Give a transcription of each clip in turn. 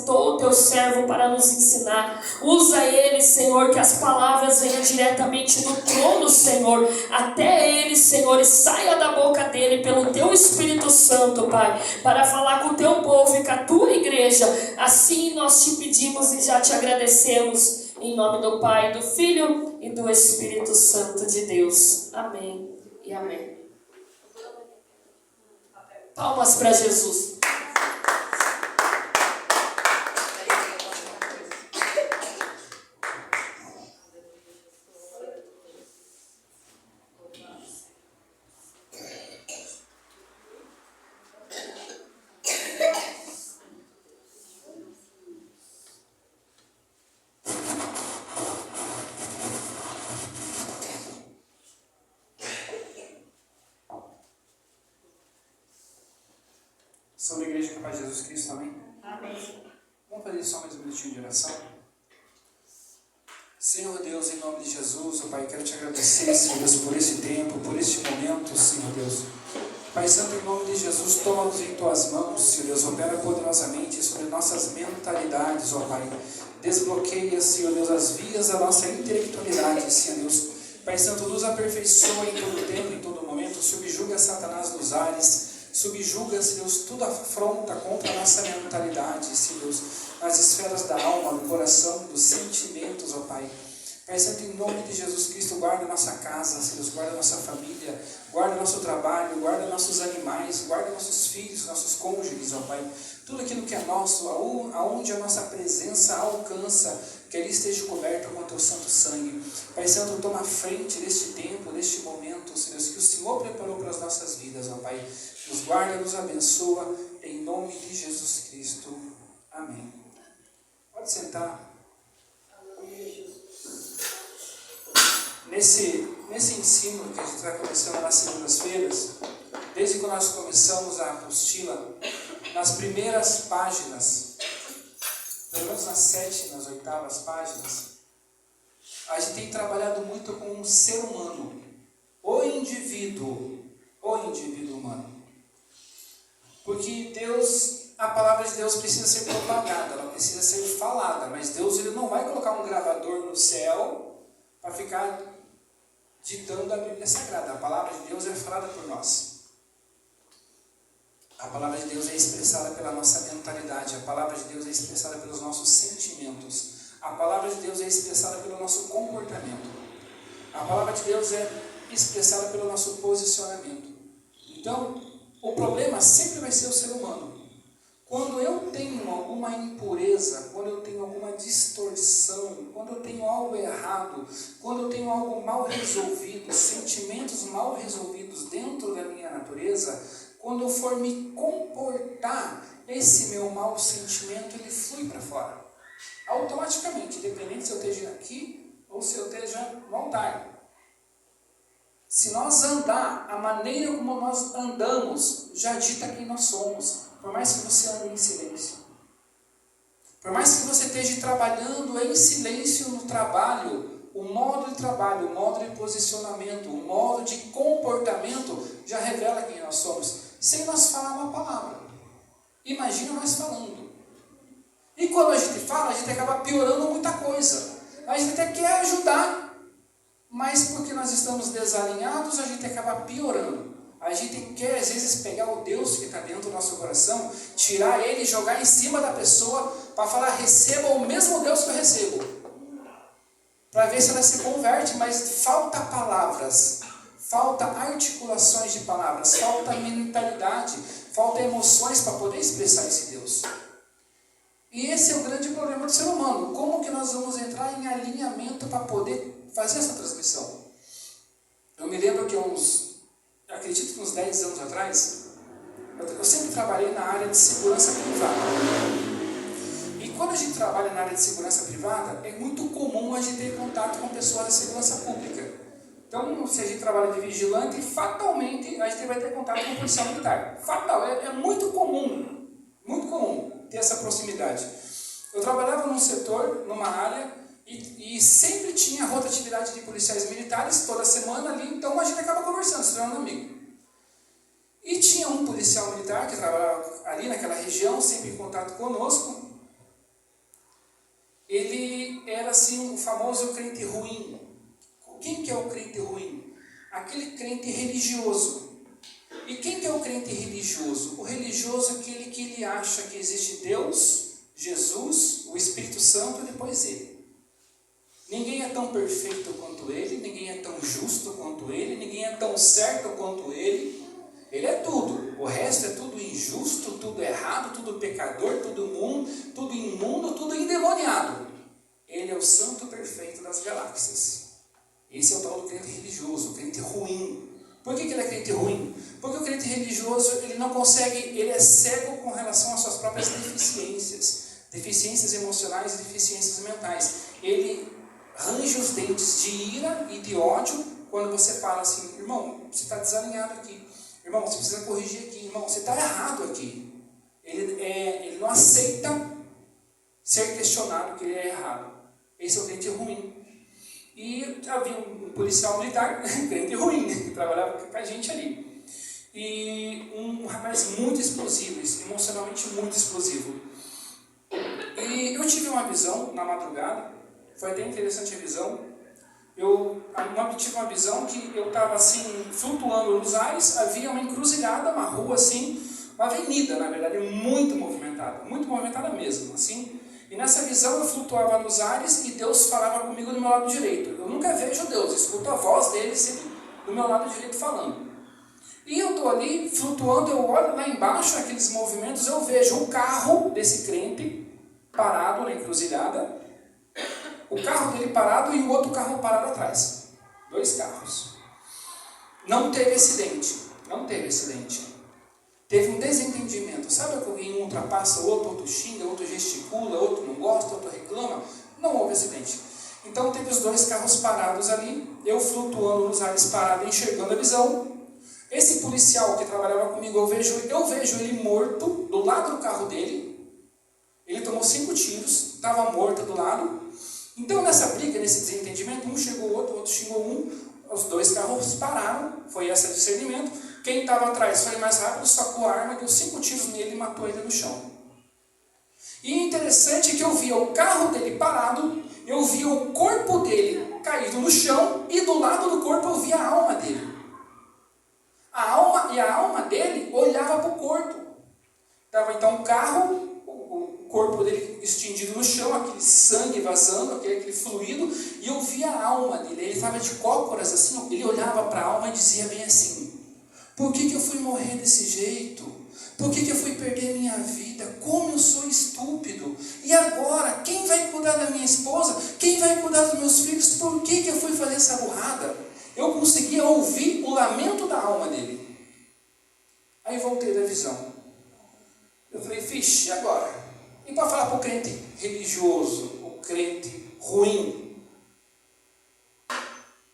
capacitou o teu servo para nos ensinar. Usa ele, Senhor, que as palavras venham diretamente do trono, Senhor, até ele, Senhor, e saia da boca dele pelo teu Espírito Santo, Pai, para falar com o teu povo e com a tua igreja. Assim nós te pedimos e já te agradecemos, em nome do Pai, do Filho e do Espírito Santo de Deus. Amém e amém. Palmas para Jesus. São da igreja com a paz de Jesus Cristo, amém? Amém. Vamos fazer só mais um minutinho de oração? Senhor Deus, em nome de Jesus, Pai, quero te agradecer, Senhor Deus, por esse tempo, por este momento, Senhor Deus. Pai Santo, em nome de Jesus, toma-nos em tuas mãos, Senhor Deus, opera poderosamente sobre nossas mentalidades, ó Pai. Desbloqueia, Senhor Deus, as vias da nossa intelectualidade, Senhor Deus. Pai Santo, nos aperfeiçoa em todo tempo, em todo momento, subjuga Satanás nos ares. Subjuga, Senhor Deus, tudo afronta contra a nossa mentalidade, Senhor Deus, nas esferas da alma, do coração, dos sentimentos, ó Pai. Pai Santo, em nome de Jesus Cristo, guarda nossa casa, Senhor Deus, guarda nossa família, guarda nosso trabalho, guarda nossos animais, guarda nossos filhos, nossos cônjuges, ó Pai. Tudo aquilo que é nosso, aonde a nossa presença alcança, que ali esteja coberto com o teu santo sangue. Pai Santo, toma a frente deste tempo, deste momento, Senhor Deus, que o Senhor preparou para as nossas vidas, ó Pai. Nos guarda, nos abençoa, em nome de Jesus Cristo. Amém. Pode sentar. Nesse ensino que a gente está começando nas segundas-feiras, desde que nós começamos a apostila, nas primeiras páginas, pelo menos nas 7, nas 8ª páginas, a gente tem trabalhado muito com um ser humano, o indivíduo humano. Porque Deus, a palavra de Deus precisa ser propagada, ela precisa ser falada, mas Deus ele não vai colocar um gravador no céu para ficar ditando a Bíblia Sagrada. A palavra de Deus é falada por nós. A palavra de Deus é expressada pela nossa mentalidade, a palavra de Deus é expressada pelos nossos sentimentos, a palavra de Deus é expressada pelo nosso comportamento, a palavra de Deus é expressada pelo nosso posicionamento. Então, o problema sempre vai ser o ser humano. Quando eu tenho alguma impureza, quando eu tenho alguma distorção, quando eu tenho algo errado, quando eu tenho algo mal resolvido, sentimentos mal resolvidos dentro da minha natureza, quando eu for me comportar, esse meu mau sentimento, ele flui para fora. Automaticamente, independente se eu esteja aqui ou se eu esteja no altar. Se nós andar, a maneira como nós andamos, já dita quem nós somos. Por mais que você ande em silêncio. Por mais que você esteja trabalhando em silêncio no trabalho, o modo de trabalho, o modo de posicionamento, o modo de comportamento, já revela quem nós somos. Sem nós falar uma palavra. Imagina nós falando. E quando a gente fala, a gente acaba piorando muita coisa. A gente até quer ajudar. Mas porque nós estamos desalinhados, a gente acaba piorando. A gente quer, às vezes, pegar o Deus que está dentro do nosso coração, tirar ele e jogar em cima da pessoa para falar, receba o mesmo Deus que eu recebo. Para ver se ela se converte, mas falta palavras, falta articulações de palavras, falta mentalidade, falta emoções para poder expressar esse Deus. E esse é o grande problema do ser humano. Como que nós vamos entrar em alinhamento para poder fazer essa transmissão? Eu me lembro que acredito que uns 10 anos atrás, eu sempre trabalhei na área de segurança privada. E quando a gente trabalha na área de segurança privada, é muito comum a gente ter contato com pessoas de segurança pública. Então, se a gente trabalha de vigilante, fatalmente a gente vai ter contato com policial militar. Fatal, é muito comum ter essa proximidade. Eu trabalhava num setor, numa área, e sempre tinha rotatividade de policiais militares toda semana ali, então a gente acaba conversando, se tornando amigo. E tinha um policial militar que trabalhava ali naquela região, sempre em contato conosco, assim, o famoso crente ruim. Quem que é o crente ruim? Aquele crente religioso. E quem que é o crente religioso? O religioso é aquele que ele acha que existe Deus, Jesus, o Espírito Santo e depois ele. Ninguém é tão perfeito quanto ele, ninguém é tão justo quanto ele, ninguém é tão certo quanto ele. Ele é tudo. O resto é tudo injusto, tudo errado, tudo pecador, tudo imundo, tudo endemoniado. Ele é o santo perfeito das galáxias. Esse é o tal do crente religioso, o crente ruim. Por que ele é crente ruim? Porque o crente religioso, ele não consegue, ele é cego com relação às suas próprias deficiências emocionais e deficiências mentais. Ele range os dentes de ira e de ódio quando você fala assim, irmão, você está desalinhado aqui, irmão, você precisa corrigir aqui, irmão, você está errado aqui. Ele não aceita ser questionado que ele é errado. Esse é o crente ruim. E havia um policial militar, crente ruim, que trabalhava com a gente ali. E um rapaz muito explosivo, emocionalmente muito explosivo. E eu tive uma visão na madrugada, foi até interessante a visão. Eu tive uma visão que eu estava assim, flutuando nos ares, havia uma encruzilhada, uma rua assim, uma avenida, na verdade, muito movimentada mesmo, assim. E nessa visão eu flutuava nos ares e Deus falava comigo do meu lado direito. Eu nunca vejo Deus, escuto a voz dele sempre do meu lado direito falando. E eu estou ali flutuando, eu olho lá embaixo, aqueles movimentos, eu vejo um carro desse crente parado na encruzilhada, o carro dele parado e o outro carro parado atrás. 2 carros. Não teve acidente. Teve um desentendimento. Sabe que alguém ultrapassa o outro xinga, outro gesticula, outro não gosta, outro reclama? Não houve acidente. Então teve os 2 carros parados ali, eu flutuando nos ares parado, enxergando a visão. Esse policial que trabalhava comigo, eu vejo ele morto do lado do carro dele. Ele tomou 5 tiros, estava morto do lado. Então nessa briga, nesse desentendimento, um chegou o outro xingou um, os 2 carros pararam, foi esse discernimento. Quem estava atrás foi mais rápido, sacou a arma, deu 5 tiros nele e matou ele no chão. E interessante que eu via o carro dele parado, eu via o corpo dele caído no chão e do lado do corpo eu via a alma dele. A alma dele olhava para o corpo. Estava então o carro, o corpo dele estendido no chão, aquele sangue vazando, aquele fluido, e eu via a alma dele. Ele estava de cócoras assim, ele olhava para a alma e dizia bem assim: por que eu fui morrer desse jeito? Por que eu fui perder minha vida? Como eu sou estúpido! E agora, quem vai cuidar da minha esposa? Quem vai cuidar dos meus filhos? Por que eu fui fazer essa burrada? Eu conseguia ouvir o lamento da alma dele. Aí voltei da visão. Eu falei, vixe, e agora? E para falar para o crente religioso, o crente ruim,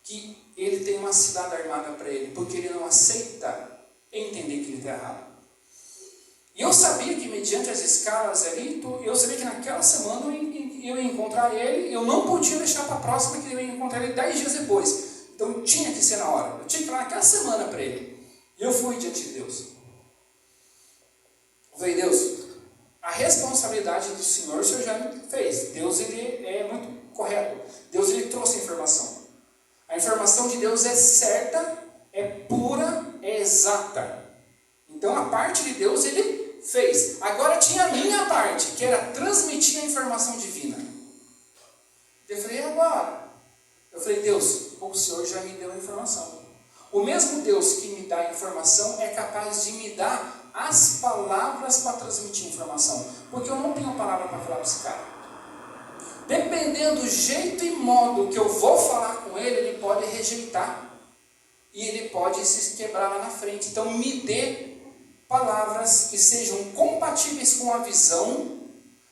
que ele tem uma cidade armada para ele, porque ele não aceita entender que ele está errado. E eu sabia que mediante as escalas ali, eu sabia que naquela semana eu ia encontrar ele, eu não podia deixar para a próxima, que eu ia encontrar ele 10 dias depois. Então tinha que ser na hora, eu tinha que ir lá naquela semana para ele. E eu fui diante de Deus. Eu falei, Deus, a responsabilidade do Senhor, o Senhor já me fez. Deus, ele é muito correto. Deus, ele trouxe a informação. A informação de Deus é certa, é pura, é exata. Então a parte de Deus ele fez. Agora tinha a minha parte, que era transmitir a informação divina. Eu falei, agora? Eu falei, Deus, o Senhor já me deu a informação. O mesmo Deus que me dá a informação é capaz de me dar as palavras para transmitir a informação. Porque eu não tenho palavra para falar para esse cara. Dependendo do jeito e modo que eu vou falar com ele, ele pode rejeitar. E ele pode se quebrar lá na frente. Então me dê palavras que sejam compatíveis com a visão,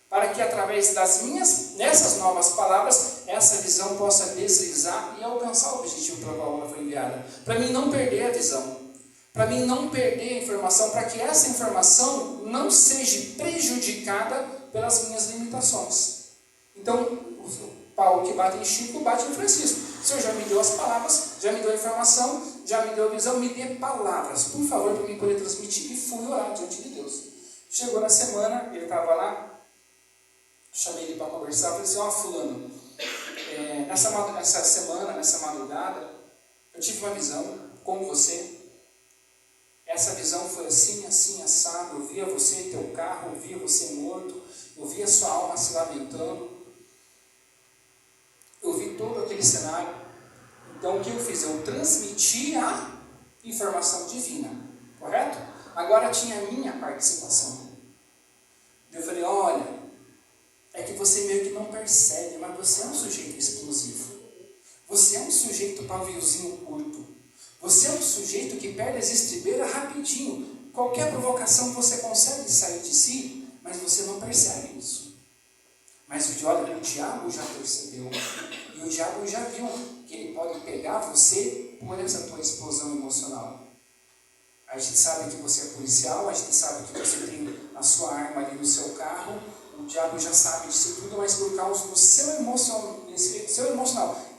para que através nessas novas palavras, essa visão possa deslizar e alcançar o objetivo para o qual ela foi enviada. Para mim não perder a visão. Para mim não perder a informação, para que essa informação não seja prejudicada pelas minhas limitações. Então, o pau que bate em Chico, bate em Francisco. O Senhor já me deu as palavras, já me deu a informação, já me deu a visão, me dê palavras, por favor, para mim poder transmitir. E fui orar diante de Deus. Chegou na semana, ele estava lá, chamei ele para conversar, falei assim, fulano, Essa semana, nessa madrugada, eu tive uma visão com você. Essa visão foi assim, assim, assado. Eu via você em teu carro, eu via você morto, eu via sua alma se lamentando. Eu vi todo aquele cenário. Então o que eu fiz? Eu transmiti a informação divina, correto? Agora tinha a minha participação. Eu falei, olha, é que você meio que não percebe, mas você é um sujeito explosivo. Você é um sujeito paviozinho curto. Você é um sujeito que perde as estribeiras rapidinho. Qualquer provocação você consegue sair de si, mas você não percebe isso. Mas o diabo já percebeu. E o diabo já viu que ele pode pegar você por essa tua explosão emocional. A gente sabe que você é policial, a gente sabe que você tem a sua arma ali no seu carro. O diabo já sabe disso tudo, mas por causa do seu emocional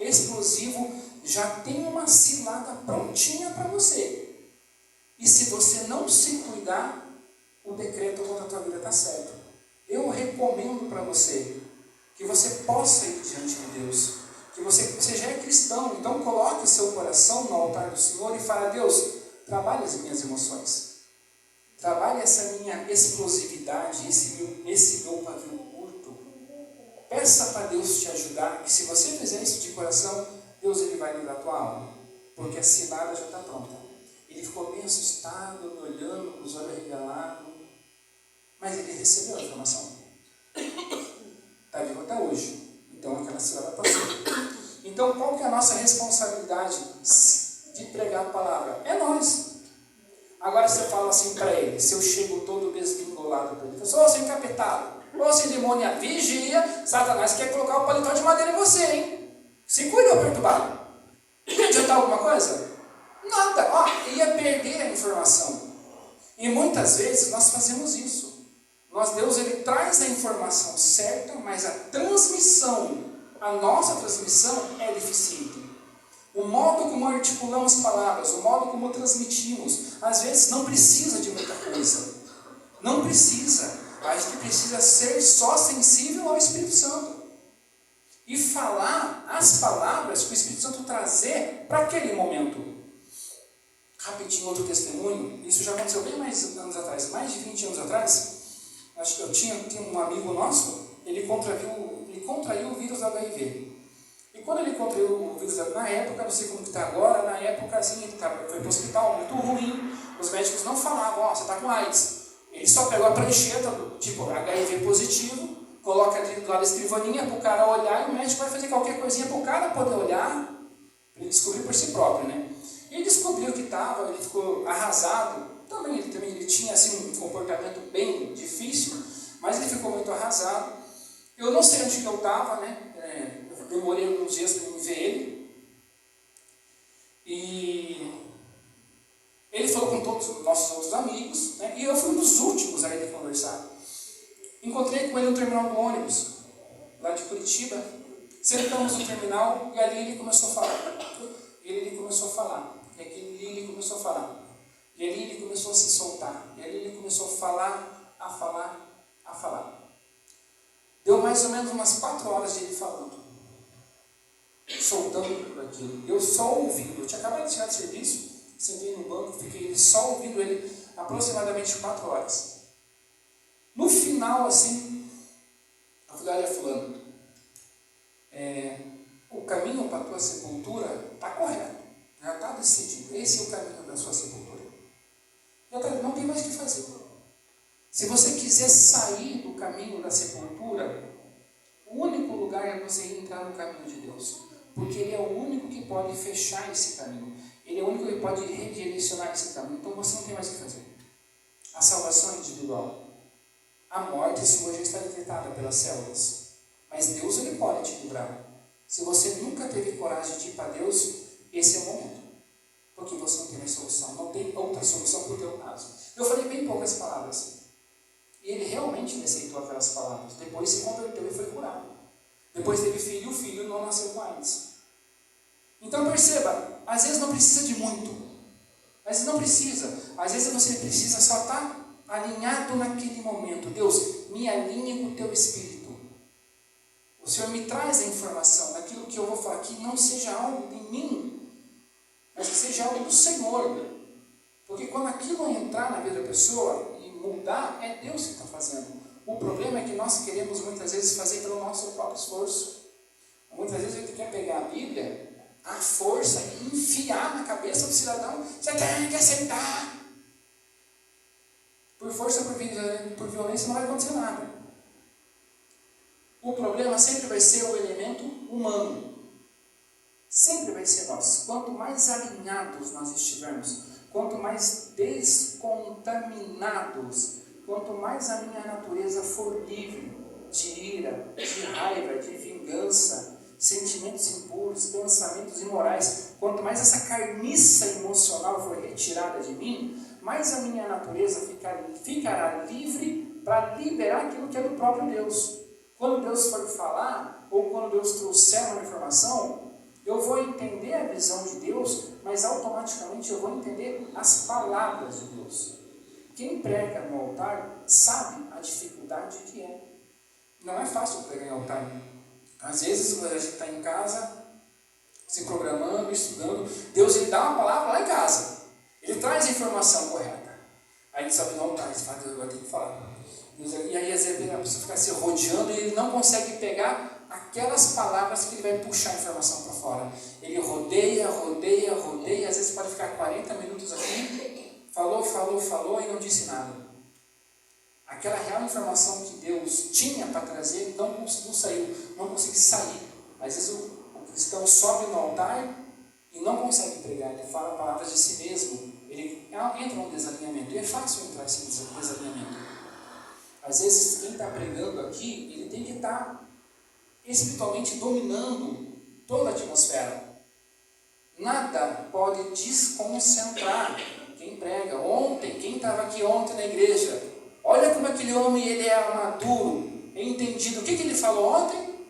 explosivo, já tem uma cilada prontinha para você. E se você não se cuidar, o decreto contra a tua vida está certo. Eu recomendo para você que você possa ir diante de Deus. Que você já é cristão, então coloque seu coração no altar do Senhor e fale, Deus, trabalhe as minhas emoções. Trabalhe essa minha explosividade, esse meu pavio curto. Peça para Deus te ajudar, que se você fizer isso de coração, Deus ele vai livrar a tua alma, porque a cilada já está pronta. Ele ficou bem assustado, me olhando, com os olhos arregalados, mas ele recebeu a informação. Está vivo até hoje. Então aquela cilada passou. Então qual que é a nossa responsabilidade de pregar a palavra? É nós. Agora você fala assim para ele, se eu chego todo desvingolado para ele, ô seu encapetado, ô seu demônio, vigia, Satanás quer colocar o paletó de madeira em você, hein? Se cuida, perturbado. Ia adiantar alguma coisa? Nada. Ia perder a informação. E muitas vezes nós fazemos isso. Deus ele traz a informação certa, mas a nossa transmissão é deficiente. O modo como articulamos palavras, o modo como transmitimos, às vezes não precisa de muita coisa. Não precisa. A gente precisa ser só sensível ao Espírito Santo. E falar as palavras que o Espírito Santo trazer para aquele momento. Rapidinho, outro testemunho. Isso já aconteceu bem mais anos atrás, mais de 20 anos atrás. Acho que eu tinha um amigo nosso, ele contraiu o vírus da HIV. E quando ele contraiu o vírus na época, não sei como que está agora, na época assim, ele foi para o hospital, muito ruim. Os médicos não falavam, você está com AIDS. Ele só pegou a prancheta, tipo HIV positivo, coloca ali do lado da escrivaninha para o cara olhar, e o médico vai fazer qualquer coisinha para o cara poder olhar, para ele descobrir por si próprio, né? E ele descobriu que estava, ele ficou arrasado. Ele tinha assim, um comportamento bem difícil, mas ele ficou muito arrasado. Eu não sei onde que eu estava, né? Eu demorei alguns dias para ver ele. E ele falou com todos os nossos outros amigos, né? E eu fui um dos últimos a ele conversar. Encontrei com ele no terminal do ônibus, lá de Curitiba. Sentamos no terminal e ali ele começou a falar. E ali ele começou a falar. E ali ele começou a falar. E ali ele começou a se soltar. E ali ele começou a falar. Deu mais ou menos umas 4 horas de ele falando. Soltando tudo aquilo. Eu só ouvindo. Eu tinha acabado de chegar de serviço. Sentei no banco, fiquei só ouvindo ele aproximadamente 4 horas. No final, assim, eu falei, olha fulano, o caminho para a tua sepultura está correto, já está decidido, esse é o caminho da sua sepultura. Não tem mais o que fazer. Se você quiser sair do caminho da sepultura, o único lugar é você entrar no caminho de Deus, porque Ele é o único que pode fechar esse caminho, Ele é o único que pode redirecionar esse caminho, então você não tem mais o que fazer. A salvação é individual. A morte sua já está decretada pelas células. Mas Deus ele pode te livrar. Se você nunca teve coragem de ir para Deus, esse é o momento. Porque você não tem mais solução. Não tem outra solução para o teu caso. Eu falei bem poucas palavras. E ele realmente aceitou aquelas palavras. Depois se converteu e foi curado. Depois teve filho e o filho não nasceu com AIDS. Então perceba, às vezes não precisa de muito. Às vezes não precisa. Às vezes você precisa só estar alinhado naquele momento. Deus, me alinhe com o teu Espírito. O Senhor me traz a informação daquilo que eu vou falar, que não seja algo em mim, mas que seja algo do Senhor. Porque quando aquilo entrar na vida da pessoa e mudar, é Deus que está fazendo. O problema é que nós queremos muitas vezes fazer pelo nosso próprio esforço. Muitas vezes a gente quer pegar a Bíblia, a força, e enfiar na cabeça do cidadão. Você tem que aceitar. Por força, por violência não vai acontecer nada. O problema sempre vai ser o elemento humano. Sempre vai ser nós. Quanto mais alinhados nós estivermos, quanto mais descontaminados, quanto mais a minha natureza for livre de ira, de raiva, de vingança, sentimentos impuros, pensamentos imorais, quanto mais essa carniça emocional for retirada de mim, mais a minha natureza ficará livre para liberar aquilo que é do próprio Deus. Quando Deus for falar, ou quando Deus trouxer uma informação, eu vou entender a visão de Deus, mas automaticamente eu vou entender as palavras de Deus. Quem prega no altar sabe a dificuldade que é. Não é fácil pregar em altar. Às vezes, quando a gente está em casa, se programando, estudando, Deus ele dá uma palavra lá em casa. Ele traz a informação correta. Aí a gente sabe no altar, você fala, Deus vai ter que falar. E aí às vezes a pessoa fica se rodeando e ele não consegue pegar aquelas palavras que ele vai puxar a informação para fora. Ele rodeia, às vezes pode ficar 40 minutos aqui, falou e não disse nada. Aquela real informação que Deus tinha para trazer não conseguiu sair. Às vezes o cristão sobe no altar e não consegue pregar, ele fala palavras de si mesmo, ele entra num desalinhamento, e é fácil entrar nesse desalinhamento. Às vezes quem está pregando aqui, ele tem que estar espiritualmente dominando toda a atmosfera. Nada pode desconcentrar quem prega. Ontem, quem estava aqui ontem na igreja, olha como aquele homem ele é maduro, é entendido. O que ele falou ontem?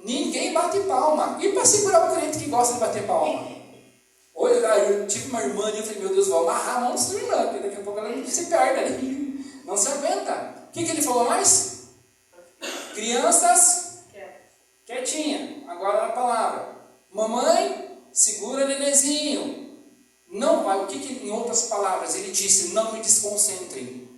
Ninguém bate palma. E para segurar o crente que gosta de bater palma? Olha, eu tive uma irmã ali, eu falei, meu Deus, vou amarrar a mão dessa irmã, porque daqui a pouco ela se perde ali. Não se aguenta. O que ele falou mais? Crianças, quietinha. Agora a palavra. Mamãe, segura nenezinho. Não vai. O que em outras palavras ele disse? Não me desconcentrem.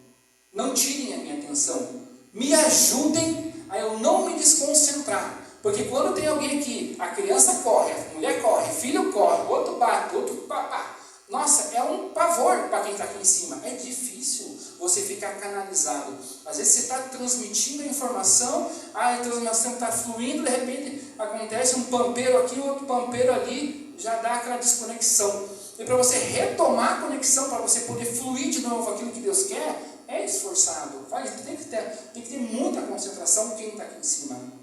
Não tirem a minha atenção. Me ajudem a eu não me desconcentrar. Porque quando tem alguém aqui, a criança corre, a mulher corre, filho corre, outro bate, outro papá. Nossa, é um pavor para quem está aqui em cima. É difícil você ficar canalizado. Às vezes você está transmitindo a informação, a transmissão está fluindo, de repente acontece um pampeiro aqui, outro pampeiro ali, já dá aquela desconexão. E para você retomar a conexão, para você poder fluir de novo aquilo que Deus quer, é esforçado. Tem que ter muita concentração quem está aqui em cima.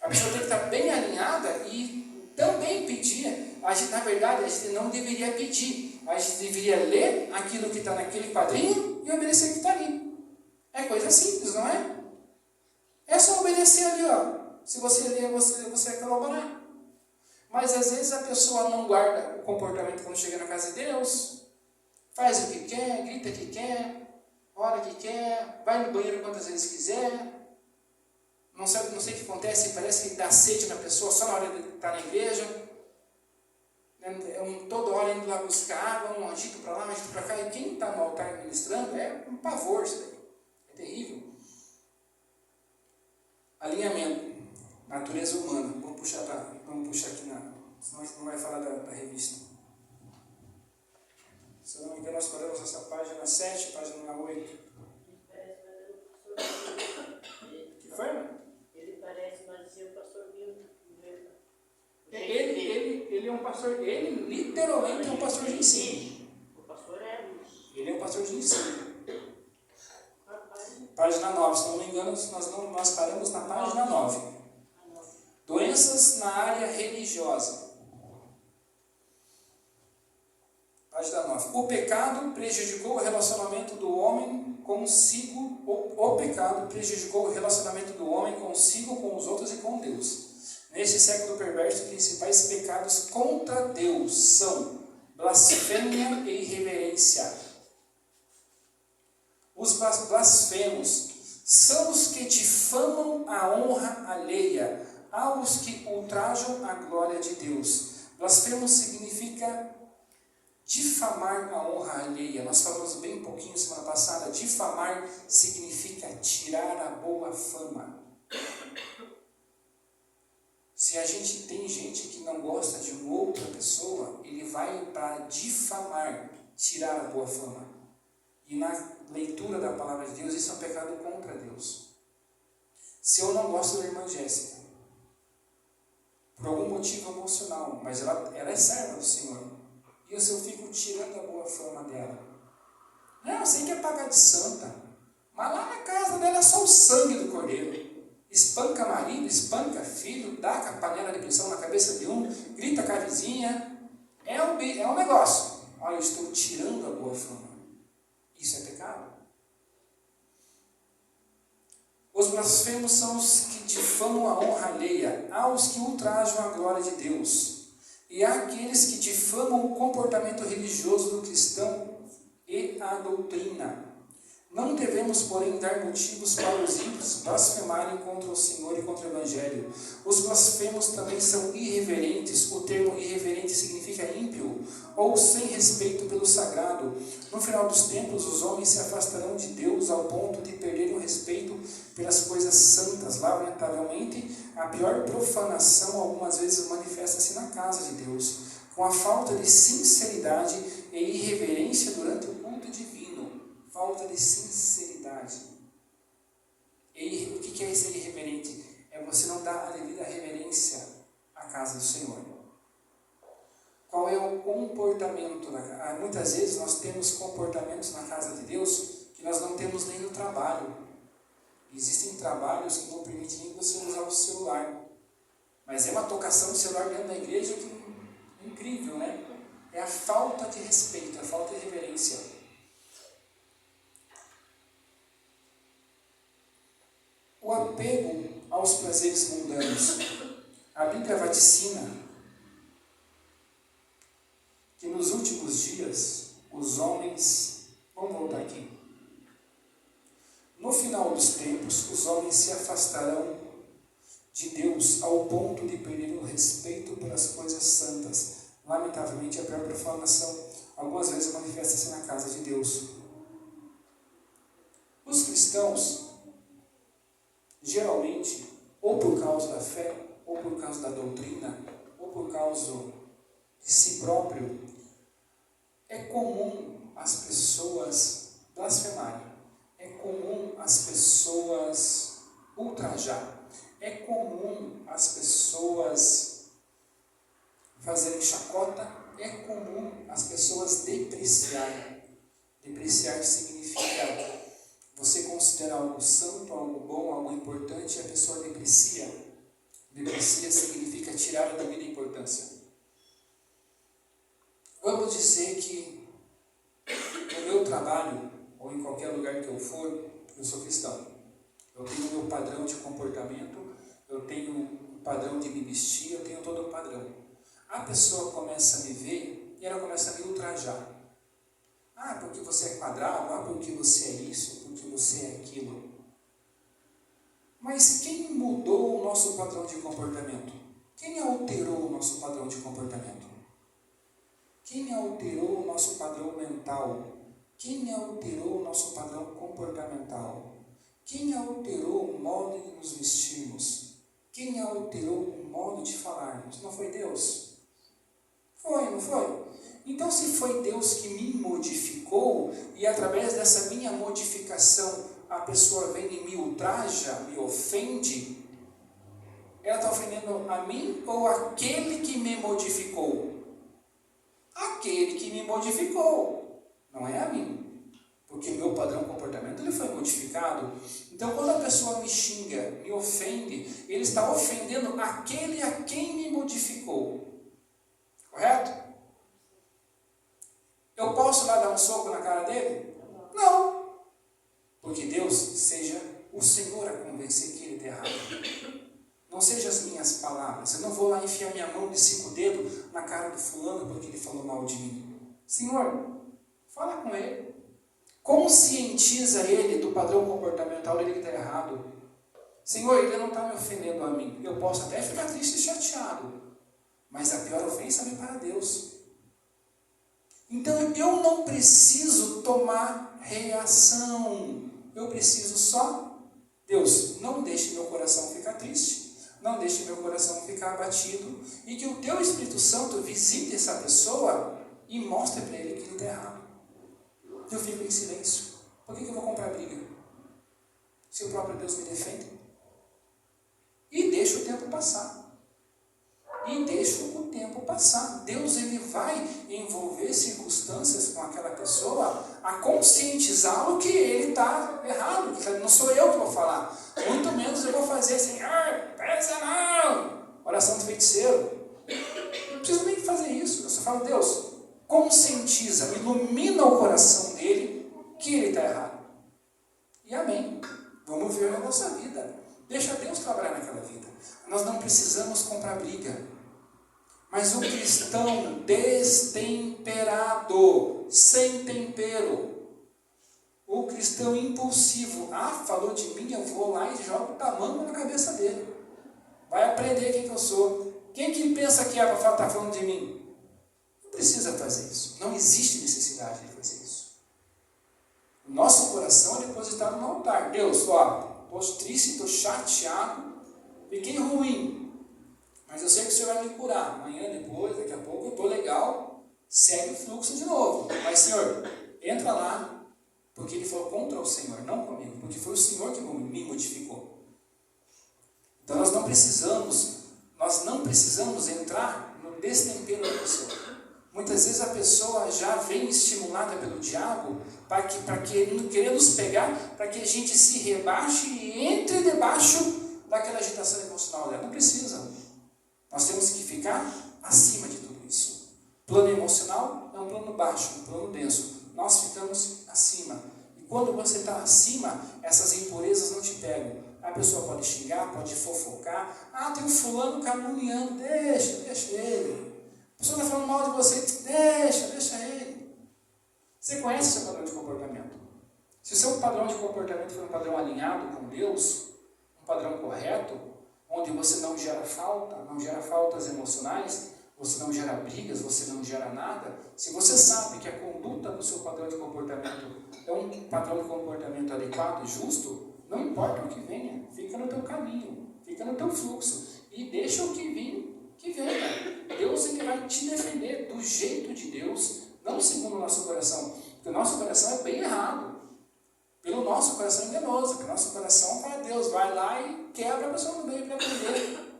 A pessoa tem que estar bem alinhada e também pedir. Na verdade, a gente não deveria pedir. A gente deveria ler aquilo que está naquele quadrinho e obedecer o que está ali. É coisa simples, não é? É só obedecer ali, ó. Se você ler, você vai colaborar. Mas às vezes a pessoa não guarda o comportamento quando chega na casa de Deus. Faz o que quer, grita o que quer, ora o que quer, vai no banheiro quantas vezes quiser. Não sei o que acontece, parece que dá sede na pessoa só na hora de estar na igreja. Toda hora indo lá buscar água, um agito para lá, um agito para cá. E quem está no altar ministrando é um pavor isso daí. É terrível. Alinhamento. Natureza humana. Vamos puxar aqui, senão não vai falar da revista. Se eu não me engano, nós paramos essa página 7, página 8. Que foi, mano? Ele parece mais ser o pastor Milton. Ele é um pastor, ele literalmente é um pastor de ensino. O pastor é. Ele é um pastor de ensino. Página 9, se não me engano, nós paramos na página 9. Doenças na área religiosa. Página 9. O pecado prejudicou o relacionamento do homem consigo. O pecado prejudicou o relacionamento do homem consigo, com os outros e com Deus. Neste século perverso, os principais pecados contra Deus são blasfêmia e irreverência. Os blasfemos são os que de difamam a honra alheia, aos que ultrajam a glória de Deus. Blasfemo significa difamar a honra alheia. Nós falamos bem pouquinho semana passada. Difamar significa tirar a boa fama. Se a gente tem gente que não gosta de uma outra pessoa, ele vai para difamar, tirar a boa fama. E na leitura da palavra de Deus, isso é um pecado contra Deus. Se eu não gosto da irmã Jéssica, por algum motivo emocional, mas ela é serva do Senhor, e eu fico tirando a boa fama dela. Não, eu sei que é pagar de santa, mas lá na casa dela é só o sangue do cordeiro. Espanca marido, espanca filho, dá com a panela de pressão na cabeça de um, grita com a vizinha. É um negócio. Olha, eu estou tirando a boa fama. Isso é pecado. Os blasfemos são os que difamam a honra alheia, aos que ultrajam a glória de Deus, e há aqueles que difamam o comportamento religioso do cristão e a doutrina. Não devemos, porém, dar motivos para os ímpios blasfemarem contra o Senhor e contra o Evangelho. Os blasfemos também são irreverentes. O termo irreverente significa ímpio, ou sem respeito pelo sagrado. No final dos tempos, os homens se afastarão de Deus ao ponto de perderem o respeito pelas coisas santas. Lamentavelmente, a pior profanação algumas vezes manifesta-se na casa de Deus, com a falta de sinceridade e irreverência durante o culto divino. Falta de sinceridade. E o que é ser irreverente? É você não dar a devida reverência à casa do Senhor. Qual é o comportamento? Muitas vezes nós temos comportamentos na casa de Deus que nós não temos nem no trabalho. Existem trabalhos que não permitem nem você usar o celular. Mas é uma tocação de celular dentro da igreja que é incrível, né? É a falta de respeito, a falta de reverência. O apego aos prazeres mundanos. A Bíblia vaticina que nos últimos dias os homens... Vamos voltar aqui. No final dos tempos, os homens se afastarão de Deus ao ponto de perder o respeito pelas coisas santas. Lamentavelmente, a pior profanação algumas vezes manifesta-se na casa de Deus. Os cristãos, geralmente, ou por causa da fé, ou por causa da doutrina, ou por causa de si próprio, é comum as pessoas blasfemarem, é comum as pessoas ultrajar, é comum as pessoas fazerem chacota, é comum as pessoas depreciarem. Depreciar significa você considera algo santo, algo bom, algo importante, e a pessoa deprecia. Deprecia significa tirar a devida importância. Vamos dizer que no meu trabalho, ou em qualquer lugar que eu for, eu sou cristão. Eu tenho o meu padrão de comportamento, eu tenho o padrão de me vestir, eu tenho todo o padrão. A pessoa começa a me ver e ela começa a me ultrajar. Ah, porque você é quadrado, ah, porque você é isso, porque você é aquilo. Mas quem mudou o nosso padrão de comportamento? Quem alterou o nosso padrão de comportamento? Quem alterou o nosso padrão mental? Quem alterou o nosso padrão comportamental? Quem alterou o modo de nos vestirmos? Quem alterou o modo de falarmos? Não foi Deus? Foi, não foi? Então, se foi Deus que me modificou, e através dessa minha modificação a pessoa vem e me ultraja, me ofende, ela está ofendendo a mim ou aquele que me modificou? Aquele que me modificou, não é a mim, porque meu padrão de comportamento ele foi modificado. Então, quando a pessoa me xinga, me ofende, ele está ofendendo aquele a quem me modificou, correto? Eu posso lá dar um soco na cara dele? Não. Porque Deus seja o Senhor a convencer que ele está errado. Não sejam as minhas palavras. Eu não vou lá enfiar minha mão de 5 dedos na cara do fulano porque ele falou mal de mim. Senhor, fala com ele. Conscientiza ele do padrão comportamental dele que está errado. Senhor, ele não está me ofendendo a mim. Eu posso até ficar triste e chateado, mas a pior ofensa vem para Deus. Então eu não preciso tomar reação. Eu preciso só, Deus, não deixe meu coração ficar triste, não deixe meu coração ficar abatido, e que o teu Espírito Santo visite essa pessoa e mostre para ele que ele está errado. Eu fico em silêncio. Por que eu vou comprar briga? Se o próprio Deus me defende. E deixa o tempo passar. E deixa o tempo passar. Deus, ele vai envolver circunstâncias com aquela pessoa a conscientizá-lo que ele está errado. Que não sou eu que vou falar. Muito menos eu vou fazer assim, pensa não. Oração do feiticeiro. Não preciso nem fazer isso. Eu só falo, Deus, conscientiza, ilumina o coração dele que ele está errado. E amém. Vamos ver na nossa vida. Deixa Deus trabalhar naquela vida. Nós não precisamos comprar briga. Mas o cristão destemperado, sem tempero, o cristão impulsivo, falou de mim, eu vou lá e jogo o tamanho na cabeça dele. Vai aprender quem que eu sou. Quem que pensa que é para estar falando de mim? Não precisa fazer isso. Não existe necessidade de fazer isso. O nosso coração é depositado no altar. Deus, estou triste, estou chateado, fiquei ruim. Mas eu sei que o Senhor vai me curar. Amanhã, depois, daqui a pouco, eu estou legal, segue o fluxo de novo. Mas, Senhor, entra lá, porque ele falou contra o Senhor, não comigo, porque foi o Senhor que me modificou. Então nós não precisamos entrar no destempero da pessoa. Muitas vezes a pessoa já vem estimulada pelo diabo para querer nos pegar, para que a gente se rebaixe e entre debaixo daquela agitação emocional dela. Não precisa. Nós temos que ficar acima de tudo isso. Plano emocional é um plano baixo, um plano denso. Nós ficamos acima. E quando você está acima, essas impurezas não te pegam. A pessoa pode xingar, pode fofocar. Tem um fulano caluniando. Deixa ele. A pessoa está falando mal de você. Deixa ele. Você conhece seu padrão de comportamento? Se o seu padrão de comportamento for um padrão alinhado com Deus, um padrão correto, onde você não gera faltas emocionais, você não gera brigas, você não gera nada, se você sabe que a conduta do seu padrão de comportamento é um padrão de comportamento adequado e justo, não importa o que venha, fica no teu caminho, fica no teu fluxo, e deixa o que vir, que venha. Deus, ele vai te defender do jeito de Deus, não segundo o nosso coração, porque o nosso coração é bem errado. Pelo nosso coração enganoso, porque o nosso coração fala, Deus vai lá e quebra a pessoa no meio para aprender.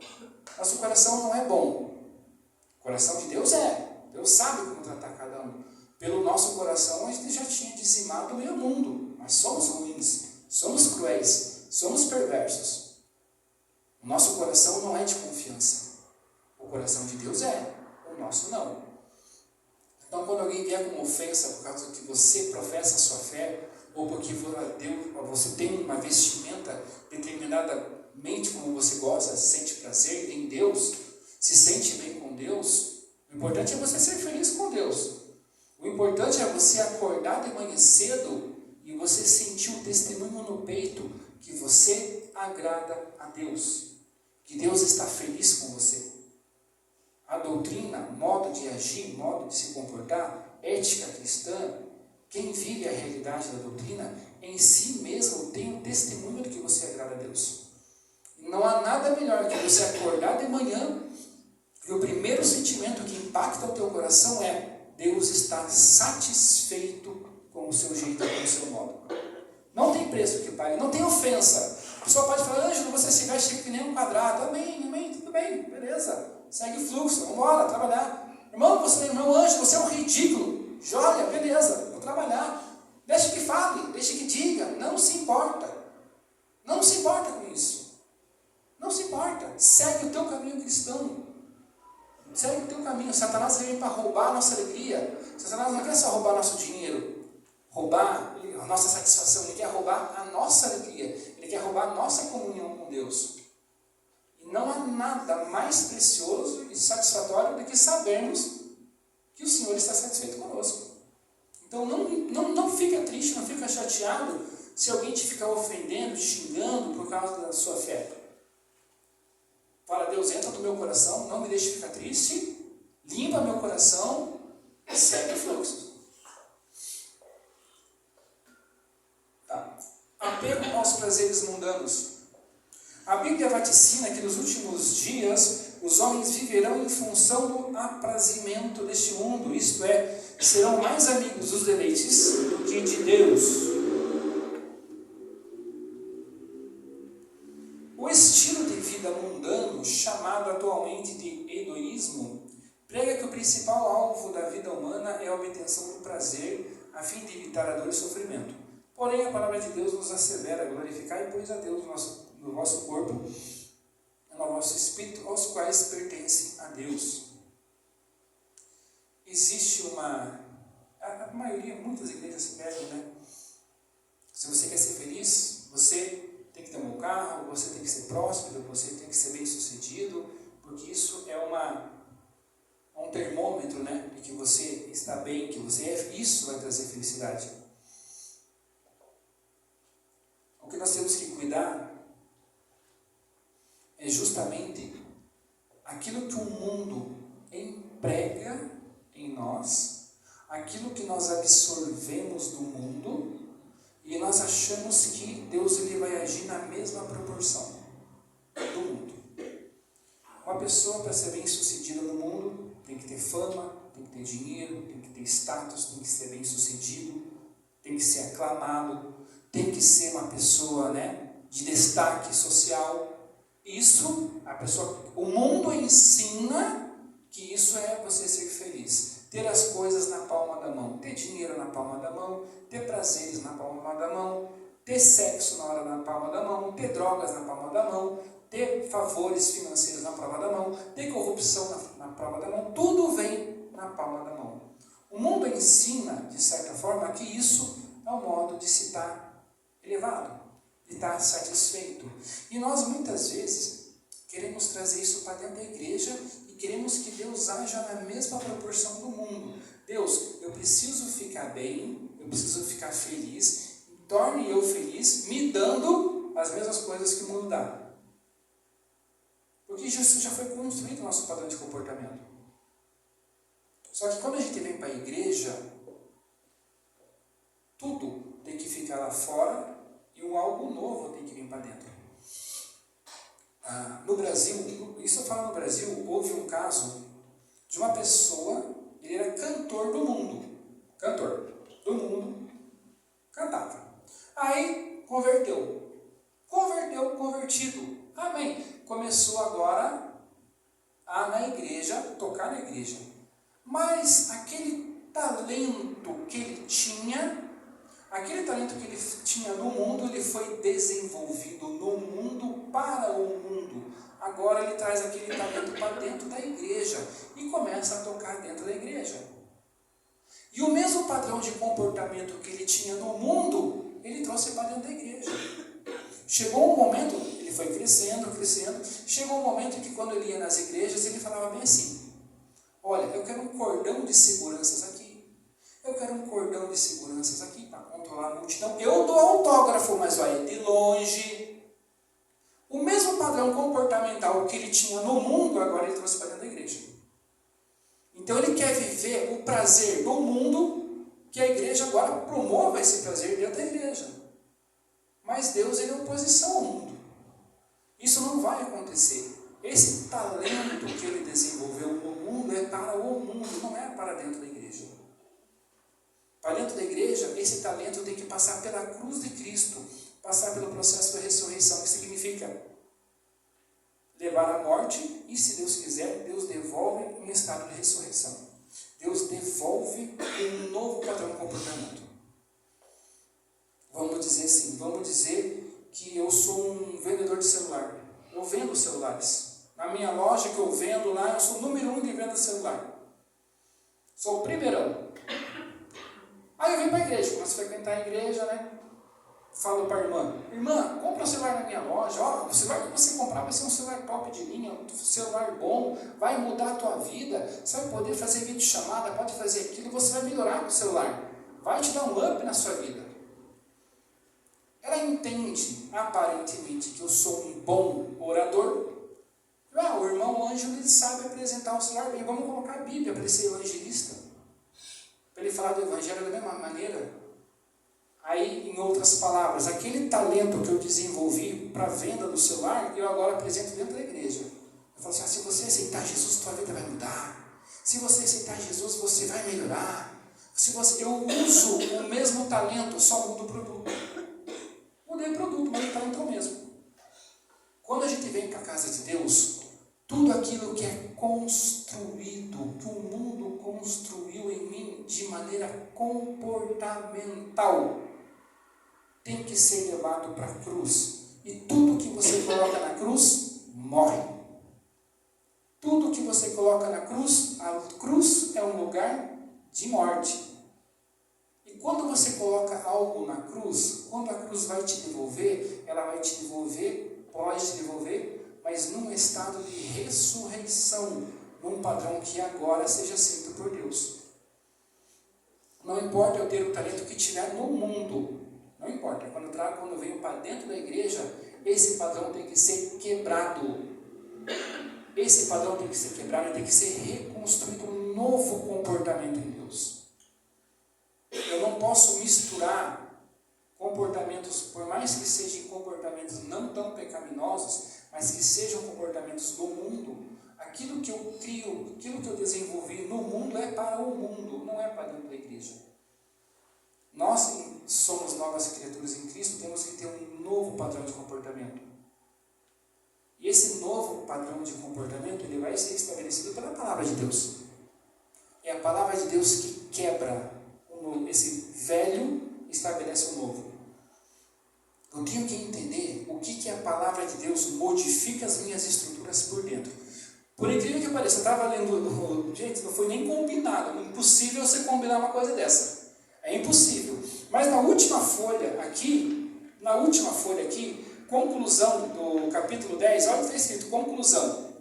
Nosso coração não é bom. O coração de Deus é. Deus sabe como tratar cada um. Pelo nosso coração, a gente já tinha dizimado o meio mundo. Mas somos ruins, somos cruéis, somos perversos. O nosso coração não é de confiança. O coração de Deus é, o nosso não. Então, quando alguém vier com ofensa por causa que você professa a sua fé, ou porque você tem uma vestimenta determinadamente como você gosta, sente prazer em Deus, se sente bem com Deus, o importante é você ser feliz com Deus. O importante é você acordar de manhã cedo e você sentir um testemunho no peito que você agrada a Deus, que Deus está feliz com você. A doutrina, modo de agir, modo de se comportar, ética cristã, quem vive a realidade da doutrina, em si mesmo tem um testemunho de que você agrada a Deus. Não há nada melhor que você acordar de manhã e o primeiro sentimento que impacta o teu coração é: Deus está satisfeito com o seu jeito, com o seu modo. Não tem preço que pague, não tem ofensa. A pessoa pode falar: Ângelo, você se veste que nem um quadrado. Amém, tudo bem, beleza. Segue o fluxo, vamos embora, trabalhar. Irmão, Ângelo, você é um ridículo. Joia, beleza, vou trabalhar. Deixa que fale, deixa que diga, não se importa. Não se importa com isso. Não se importa. Segue o teu caminho cristão. Segue o teu caminho. Satanás vem para roubar a nossa alegria. Satanás não quer só roubar nosso dinheiro, roubar a nossa satisfação. Ele quer roubar a nossa alegria. Ele quer roubar a nossa comunhão com Deus. E não há nada mais precioso e satisfatório do que sabermos que o Senhor está satisfeito conosco. Então não fica triste, não fica chateado se alguém te ficar ofendendo, xingando por causa da sua fé. Fala, Deus, entra no meu coração, não me deixe ficar triste, limpa meu coração, segue o fluxo. Tá. Apego aos prazeres mundanos. A Bíblia vaticina que nos últimos dias os homens viverão em função do aprazimento deste mundo, isto é, serão mais amigos dos deleites do que de Deus. O estilo de vida mundano, chamado atualmente de hedonismo, prega que o principal alvo da vida humana é a obtenção do prazer, a fim de evitar a dor e sofrimento. Porém, a palavra de Deus nos assevera: glorificai, pois, a Deus no vosso corpo, no vosso espírito, aos quais pertencem a Deus. Existe a maioria, muitas igrejas pregam, né? Se você quer ser feliz, você tem que ter um bom carro, você tem que ser próspero, você tem que ser bem sucedido, porque isso é um termômetro, né? De que você está bem, que você é, isso vai trazer felicidade. O que nós temos que cuidar é justamente aquilo que o mundo emprega em nós, aquilo que nós absorvemos do mundo, e nós achamos que Deus ele vai agir na mesma proporção do mundo. Uma pessoa, para ser bem sucedida no mundo, tem que ter fama, tem que ter dinheiro, tem que ter status, tem que ser bem sucedido, tem que ser aclamado, tem que ser uma pessoa, né, de destaque social. Isso, o mundo ensina que isso é você ser feliz. Ter as coisas na palma da mão, ter dinheiro na palma da mão, ter prazeres na palma da mão, ter sexo na palma da mão, ter drogas na palma da mão, ter favores financeiros na palma da mão, ter corrupção na palma da mão, tudo vem na palma da mão. O mundo ensina, de certa forma, que isso é o modo de se estar elevado, de estar satisfeito. E nós muitas vezes queremos trazer isso para dentro da igreja e queremos que Deus haja na mesma proporção do mundo. Deus, eu preciso ficar bem, eu preciso ficar feliz, torne eu feliz me dando as mesmas coisas que o mundo dá. Porque isso já foi construído no nosso padrão de comportamento. Só que quando a gente vem para a igreja, tudo tem que ficar lá fora e algo novo tem que vir para dentro. No Brasil, isso eu falo no Brasil, houve um caso de uma pessoa, ele era cantor do mundo, cantava. Aí convertido, amém. Começou agora na igreja, tocar na igreja. Mas aquele talento que ele tinha no mundo, ele foi desenvolvido no mundo para o mundo. Agora ele traz aquele talento para dentro da igreja e começa a tocar dentro da igreja. E o mesmo padrão de comportamento que ele tinha no mundo, ele trouxe para dentro da igreja. Chegou um momento, ele foi crescendo, chegou um momento que quando ele ia nas igrejas, ele falava bem assim: olha, eu quero um cordão de seguranças aqui, eu quero um cordão de seguranças aqui para controlar a multidão. Eu dou autógrafo, mas vai de longe. O mesmo padrão comportamental que ele tinha no mundo, agora ele trouxe para dentro da igreja. Então ele quer viver o prazer do mundo, que a igreja agora promova esse prazer dentro da igreja. Mas Deus, ele é oposição ao mundo. Isso não vai acontecer. Esse talento que ele desenvolveu no mundo é para o mundo, não é para dentro da igreja. Para dentro da igreja, esse talento tem que passar pela cruz de Cristo, passar pelo processo da ressurreição, que significa levar a morte, e se Deus quiser, Deus devolve em estado de ressurreição. Deus devolve um novo padrão de comportamento. Vamos dizer assim, que eu sou um vendedor de celular. Eu vendo celulares. Na minha loja que eu vendo lá, eu sou o número 1 de venda de celular. Sou o primeirão. Aí eu vim para a igreja, começo a frequentar a igreja, né? Falo para a irmã, compra um celular na minha loja, ó, o celular que você comprar vai ser um celular top de linha, um celular bom, vai mudar a tua vida, você vai poder fazer videochamada, pode fazer aquilo, você vai melhorar com o celular, vai te dar um up na sua vida. ela entende, aparentemente, que eu sou um bom orador. O irmão Ângelo, ele sabe apresentar o celular bem. Vamos colocar a Bíblia para ele ser evangelista. Para ele falar do Evangelho da mesma maneira. Aí, em outras palavras, aquele talento que eu desenvolvi para venda do celular, eu agora apresento dentro da igreja. Eu falo assim, se você aceitar Jesus, sua vida vai mudar. Se você aceitar Jesus, você vai melhorar. Eu uso o mesmo talento, só mudo o produto. Mudei o produto, mas o talento é o mesmo. Quando a gente vem para a casa de Deus, tudo aquilo que é construído, que o mundo construiu em mim de maneira comportamental, tem que ser levado para a cruz. E tudo que você coloca na cruz, morre. Tudo que você coloca na cruz, a cruz é um lugar de morte. E quando você coloca algo na cruz, quando a cruz vai te devolver, ela vai te devolver, pode te devolver, mas num estado de ressurreição, num padrão que agora seja aceito por Deus. Não importa eu ter o talento que tiver no mundo, não importa, quando eu venho para dentro da igreja, esse padrão tem que ser quebrado. Esse padrão tem que ser quebrado e tem que ser reconstruído um novo comportamento em Deus. Eu não posso misturar comportamentos, por mais que sejam comportamentos não tão pecaminosos, mas que sejam comportamentos do mundo. Aquilo que eu crio, aquilo que eu desenvolvi no mundo é para o mundo, não é para dentro da igreja. Nós somos novas criaturas em Cristo, temos que ter um novo padrão de comportamento. E esse novo padrão de comportamento, ele vai ser estabelecido pela palavra de Deus. É a palavra de Deus que quebra esse velho e estabelece o novo. Eu tenho que entender o que a palavra de Deus modifica as minhas estruturas por dentro. Por incrível que pareça, eu estava lendo, gente, não foi nem combinado, é impossível você combinar uma coisa dessa. É impossível. Mas na última folha aqui, conclusão do capítulo 10, olha o que está escrito, conclusão.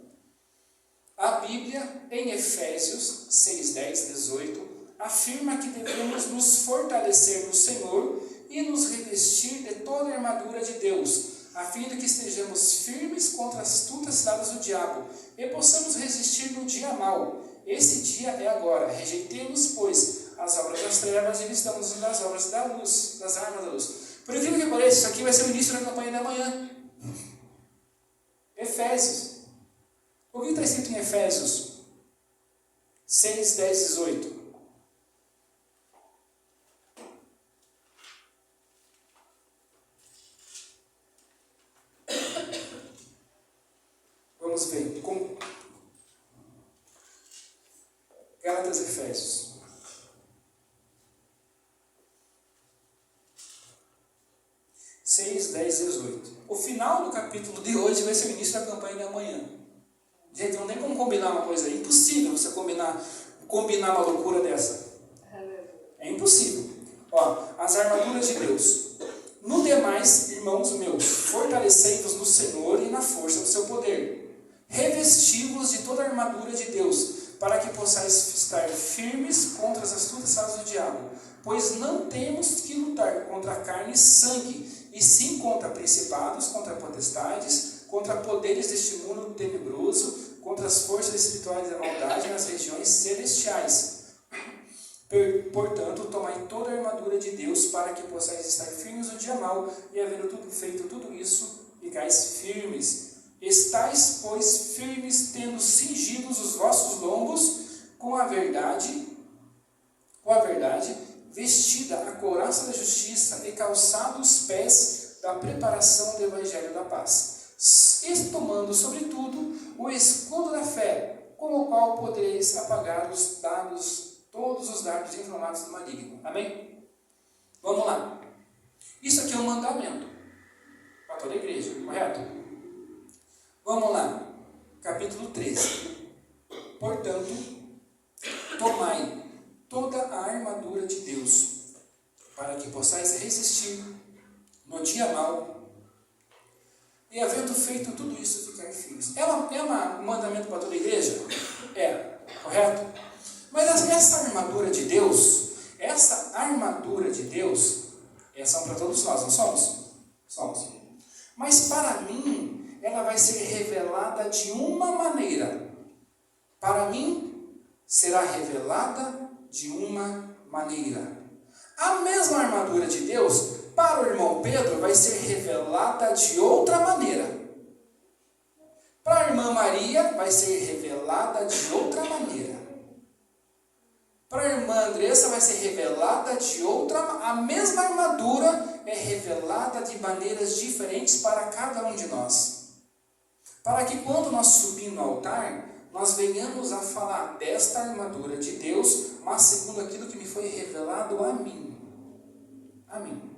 A Bíblia, em Efésios 6, 10, 18, afirma que devemos nos fortalecer no Senhor e nos revestir de toda a armadura de Deus, a fim de que estejamos firmes contra as astutas ciladas do diabo e possamos resistir no dia mau. Esse dia é agora. Rejeitemos, pois, as obras das trevas e vistamos das obras da luz, das armas da luz. Por incrível que pareça, isso aqui vai ser o início da campanha da manhã. Efésios. O que está escrito em Efésios 6, 10, 18? Vamos ver. Gálatas e Efésios. (6, 10, 18). O final do capítulo de hoje vai ser o início da campanha da manhã. Gente, não tem como combinar uma coisa aí. É impossível você combinar uma loucura dessa. É impossível. As armaduras de Deus. No demais, irmãos meus, fortalecei-vos no Senhor e na força do seu poder. Revesti-vos de toda a armadura de Deus, para que possais estar firmes contra as astutas ciladas do diabo. Pois não temos que lutar contra a carne e sangue, e sim contra principados, contra potestades, contra poderes deste mundo tenebroso, contra as forças espirituais da maldade nas regiões celestiais. Portanto, tomai toda a armadura de Deus, para que possais estar firmes no dia mau, e havendo feito tudo isso, ficais firmes. Estais, pois, firmes, tendo cingidos os vossos lombos com a verdade, vestida a couraça da justiça e calçados os pés da preparação do evangelho da paz. E tomando, sobretudo, o escudo da fé, com o qual podereis apagar todos os dardos inflamados do maligno. Amém? Vamos lá. Isso aqui é um mandamento para toda a igreja, correto? Vamos lá. Capítulo 13. Portanto, tomai toda a armadura de Deus, para que possais resistir no dia mau, e havendo feito tudo isso, ficar firmes. É um mandamento para toda a igreja? É, correto? Mas essa armadura de Deus, são para todos nós, não somos? Mas para mim, ela vai ser revelada de uma maneira. Para mim, será revelada de uma maneira. A mesma armadura de Deus, para o irmão Pedro, vai ser revelada de outra maneira. Para a irmã Maria, vai ser revelada de outra maneira. Para a irmã Andressa, vai ser revelada de outra. A mesma armadura é revelada de maneiras diferentes para cada um de nós. Para que quando nós subimos no altar, nós venhamos a falar desta armadura de Deus, mas segundo aquilo que me foi revelado a mim. A mim.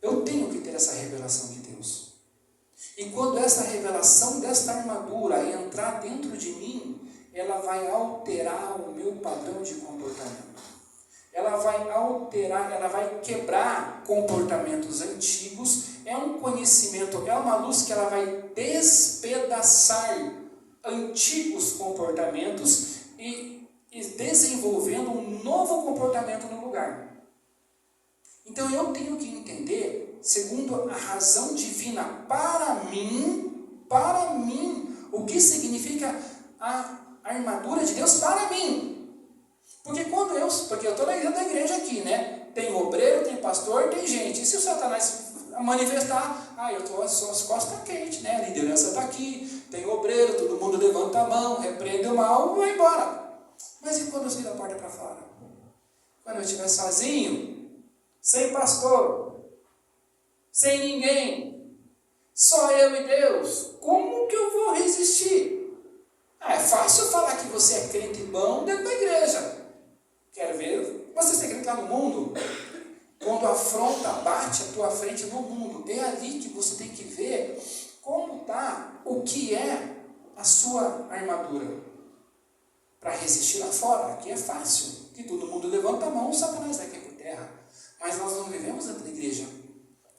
Eu tenho que ter essa revelação de Deus. E quando essa revelação desta armadura entrar dentro de mim, ela vai alterar o meu padrão de comportamento. Ela vai alterar, ela vai quebrar comportamentos antigos. É um conhecimento, é uma luz que ela vai despedaçar antigos comportamentos e desenvolvendo um novo comportamento no lugar. Então eu tenho que entender, segundo a razão divina, para mim, o que significa a armadura de Deus para mim. Porque eu estou na igreja aqui, né? Tem obreiro, tem pastor, tem gente. E se o Satanás manifestar, eu estou as costas quentes, né? A liderança está aqui, tem obreiro, todo mundo levanta a mão, repreende o mal e vai embora. Mas e quando eu sair da porta para fora? Quando eu estiver sozinho, sem pastor, sem ninguém, só eu e Deus, como que eu vou resistir? É fácil falar que você é crente bom dentro da igreja. Quero ver você ser crente lá no mundo. Quando a afronta bate à tua frente no mundo, é ali que você tem que ver como está, o que é a sua armadura. Para resistir lá fora, aqui é fácil. Que todo mundo levanta a mão, o Satanás vai cair por terra. Mas nós não vivemos dentro da igreja.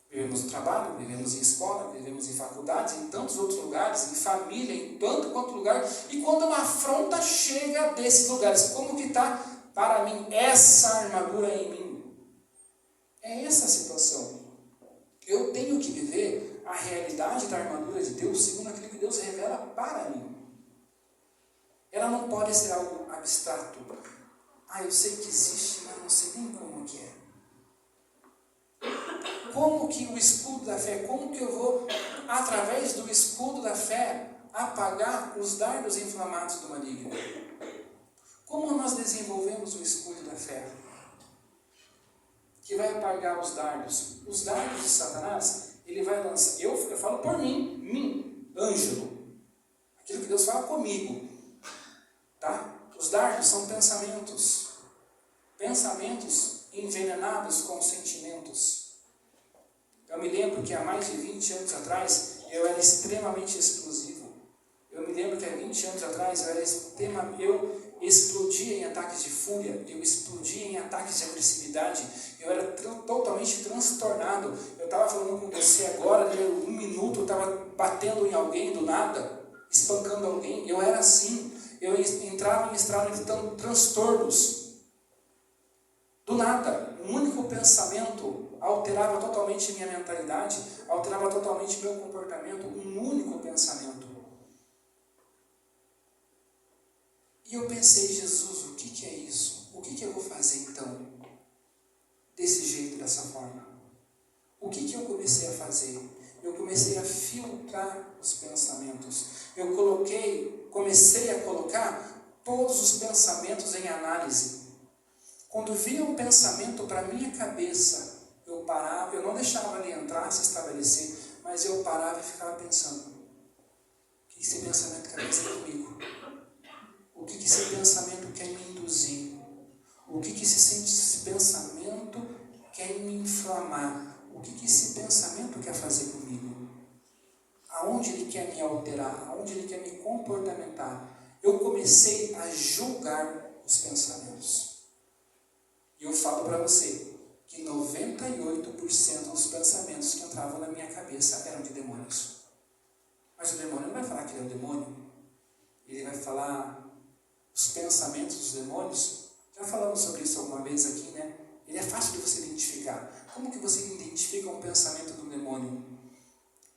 Vivemos no trabalho, vivemos em escola, vivemos em faculdades, em tantos outros lugares, em família, em tanto quanto lugar. E quando uma afronta chega desses lugares, como que está para mim essa armadura em mim? É essa a situação. Eu tenho que viver a realidade da armadura de Deus segundo aquilo que Deus revela para mim. Ela não pode ser algo abstrato. Eu sei que existe, mas não sei nem como que é. Como que o escudo da fé, como que eu vou, através do escudo da fé, apagar os dardos inflamados do maligno? Como nós desenvolvemos o escudo da fé? Que vai apagar os dardos. Os dardos de Satanás, ele vai lançar. Eu falo por mim, Ângelo. Aquilo que Deus fala comigo. Tá? Os dardos são pensamentos. Pensamentos envenenados com sentimentos. Eu me lembro que há mais de 20 anos atrás, eu era extremamente explosivo. Eu me lembro que há 20 anos atrás, eu explodia em ataques de fúria, eu explodia em ataques de agressividade, eu era totalmente transtornado. Eu estava falando com você agora, um minuto, eu estava batendo em alguém do nada, espancando alguém. Eu era assim, eu entrava em estado de transtornos. Do nada, um único pensamento alterava totalmente minha mentalidade, alterava totalmente meu comportamento, um único pensamento. E eu pensei, Jesus, o que é isso? O que eu vou fazer então? Desse jeito, dessa forma? O que eu comecei a fazer? Eu comecei a filtrar os pensamentos. Eu comecei a colocar todos os pensamentos em análise. Quando vinha um pensamento para a minha cabeça, eu parava, eu não deixava ele entrar, se estabelecer, mas eu parava e ficava pensando: o que esse pensamento quer dizer comigo? O que esse pensamento quer me induzir? O que esse pensamento quer me inflamar? O que esse pensamento quer fazer comigo? Aonde ele quer me alterar? Aonde ele quer me comportamentar? Eu comecei a julgar os pensamentos. E eu falo para você que 98% dos pensamentos que entravam na minha cabeça eram de demônios. Mas o demônio não vai falar que ele é um demônio. Ele vai falar os pensamentos dos demônios. Já falamos sobre isso alguma vez aqui, né? Ele é fácil de você identificar. Como que você identifica um pensamento do demônio?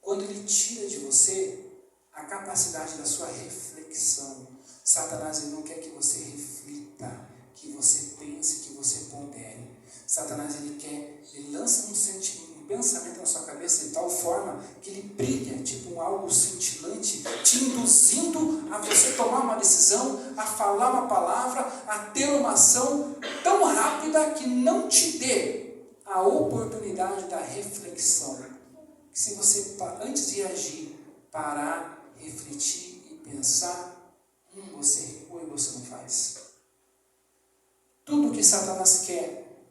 quando ele tira de você a capacidade da sua reflexão. Satanás ele não quer que você reflita, que você pense, que você pondere. Satanás ele lança um pensamento na sua cabeça de tal forma que ele brilha, tipo algo cintilante, te induzindo a você tomar uma decisão, a falar uma palavra, a ter uma ação tão rápida que não te dê a oportunidade da reflexão. Se você, antes de agir, parar, refletir e pensar, você recua e você não faz. Tudo que Satanás quer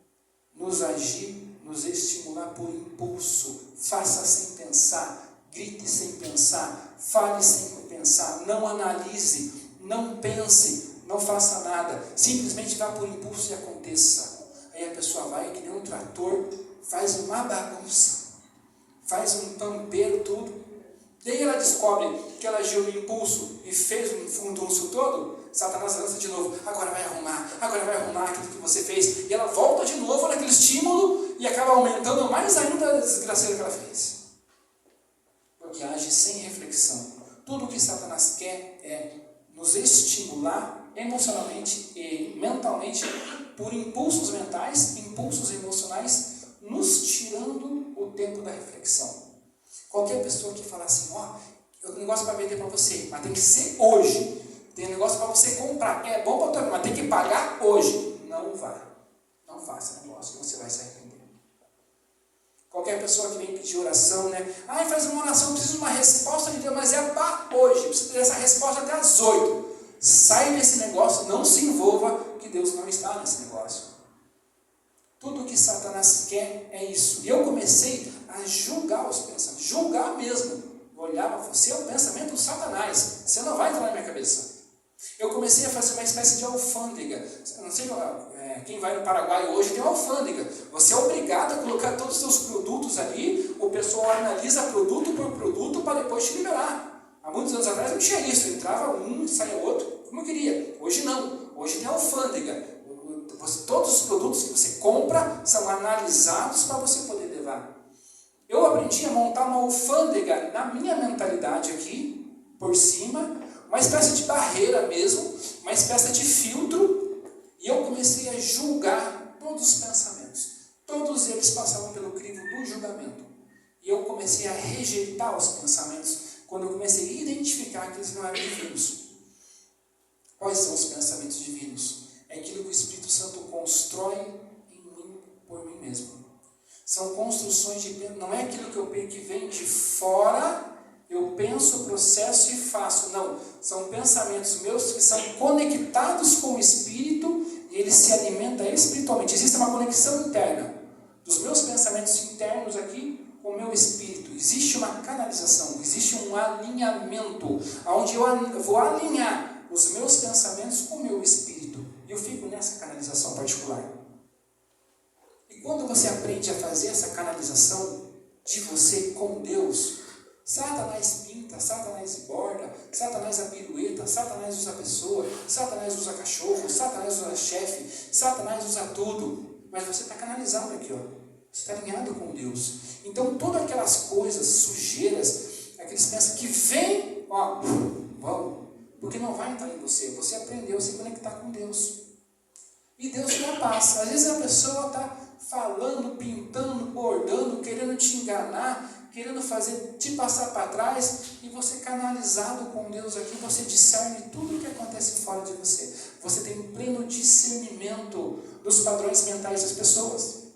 nos agir, nos estimular por impulso. Faça sem pensar, grite sem pensar, fale sem pensar, não analise, não pense, não faça nada. Simplesmente vá por impulso e aconteça. Aí a pessoa vai, que nem um trator, faz uma bagunça, faz um tampeiro, tudo. Daí ela descobre que ela agiu no impulso e fez um fundunço todo. Satanás lança de novo, agora vai arrumar aquilo que você fez. E ela volta de novo naquele estímulo e acaba aumentando mais ainda a desgraceira que ela fez. Porque age sem reflexão. Tudo o que Satanás quer é nos estimular emocionalmente e mentalmente por impulsos mentais, impulsos emocionais, nos tirando o tempo da reflexão. Qualquer pessoa que fala assim, eu tenho um negócio para vender para você, mas tem que ser hoje. Tem um negócio para você comprar, é bom para tua vida, mas tem que pagar hoje. Não vá. Não faça negócio, você vai se arrepender. Qualquer pessoa que vem pedir oração, né? Faz uma oração, preciso de uma resposta de Deus, mas é para hoje. Preciso dessa resposta até às 8. Sai desse negócio, não se envolva, que Deus não está nesse negócio. Tudo o que Satanás quer é isso. E eu comecei a julgar os pensamentos, julgar mesmo. Eu olhava, você é o pensamento do Satanás, você não vai entrar na minha cabeça. Eu comecei a fazer uma espécie de alfândega. Não sei quem vai no Paraguai hoje tem uma alfândega. Você é obrigado a colocar todos os seus produtos ali, o pessoal analisa produto por produto para depois te liberar. Há muitos anos atrás não tinha isso, entrava um e saia outro, como eu queria. Hoje não, hoje tem alfândega. Todos os produtos que você compra são analisados para você poder levar. Eu aprendi a montar uma alfândega na minha mentalidade aqui, por cima, uma espécie de barreira mesmo, uma espécie de filtro, e eu comecei a julgar todos os pensamentos. Todos eles passavam pelo crivo do julgamento. E eu comecei a rejeitar os pensamentos, quando eu comecei a identificar que eles não eram divinos. Quais são os pensamentos divinos? É aquilo que o Espírito Santo constrói em mim, por mim mesmo. São construções de pensamento, não é aquilo que vem de fora, eu penso, processo e faço. Não, são pensamentos meus que são conectados com o Espírito e ele se alimenta espiritualmente. Existe uma conexão interna dos meus pensamentos internos aqui com o meu Espírito. Existe uma canalização, existe um alinhamento, onde eu vou alinhar os meus pensamentos com o meu Espírito. E eu fico nessa canalização particular. E quando você aprende a fazer essa canalização de você com Deus, Satanás pinta, Satanás borda, Satanás apirueta, Satanás usa pessoa, Satanás usa cachorro, Satanás usa chefe, Satanás usa tudo. Mas você está canalizado aqui, Você está alinhado com Deus. Então todas aquelas coisas, sujeiras, aqueles pensamentos que vêm, vão. Porque não vai entrar em você. Você aprendeu a se conectar com Deus. E Deus te dá paz. Às vezes a pessoa está falando, pintando, bordando, querendo te enganar, querendo te passar para trás, e você canalizado com Deus aqui, você discerne tudo o que acontece fora de você. Você tem pleno discernimento dos padrões mentais das pessoas.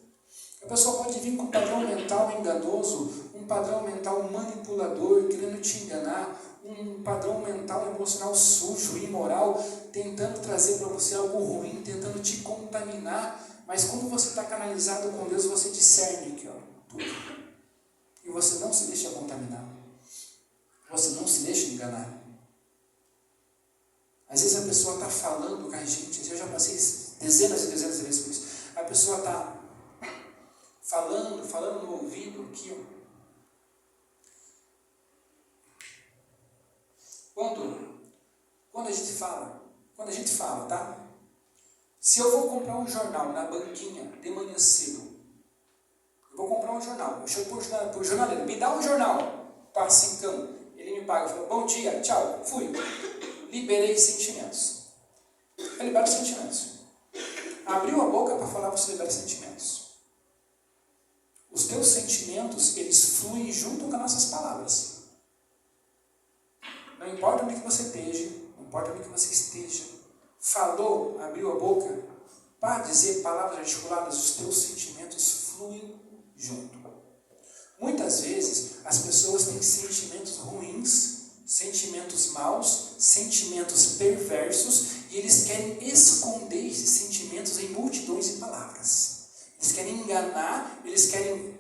A pessoa pode vir com um padrão mental enganoso, um padrão mental manipulador, querendo te enganar, um padrão mental emocional sujo, imoral, tentando trazer para você algo ruim, tentando te contaminar. Mas quando você está canalizado com Deus, você discerne aqui, tudo. E você não se deixa contaminar. Você não se deixa enganar. Às vezes a pessoa está falando com a gente, eu já passei dezenas e dezenas de vezes por isso. A pessoa está falando no ouvido aqui, Quando a gente fala, tá? Se eu vou comprar um jornal na banquinha de manhã cedo, eu vou comprar um jornal, eu chego para o jornaleiro, me dá um jornal. Passa em campo. Ele me paga, fala, bom dia, tchau, fui. Liberei sentimentos. Eu libero sentimentos. Abriu a boca para falar, você libera sentimentos. Os teus sentimentos, eles fluem junto com as nossas palavras. Não importa onde que você esteja, não importa onde que você esteja, falou, abriu a boca, para dizer palavras articuladas, os teus sentimentos fluem junto. Muitas vezes, as pessoas têm sentimentos ruins, sentimentos maus, sentimentos perversos, e eles querem esconder esses sentimentos em multidões de palavras. Eles querem enganar, eles querem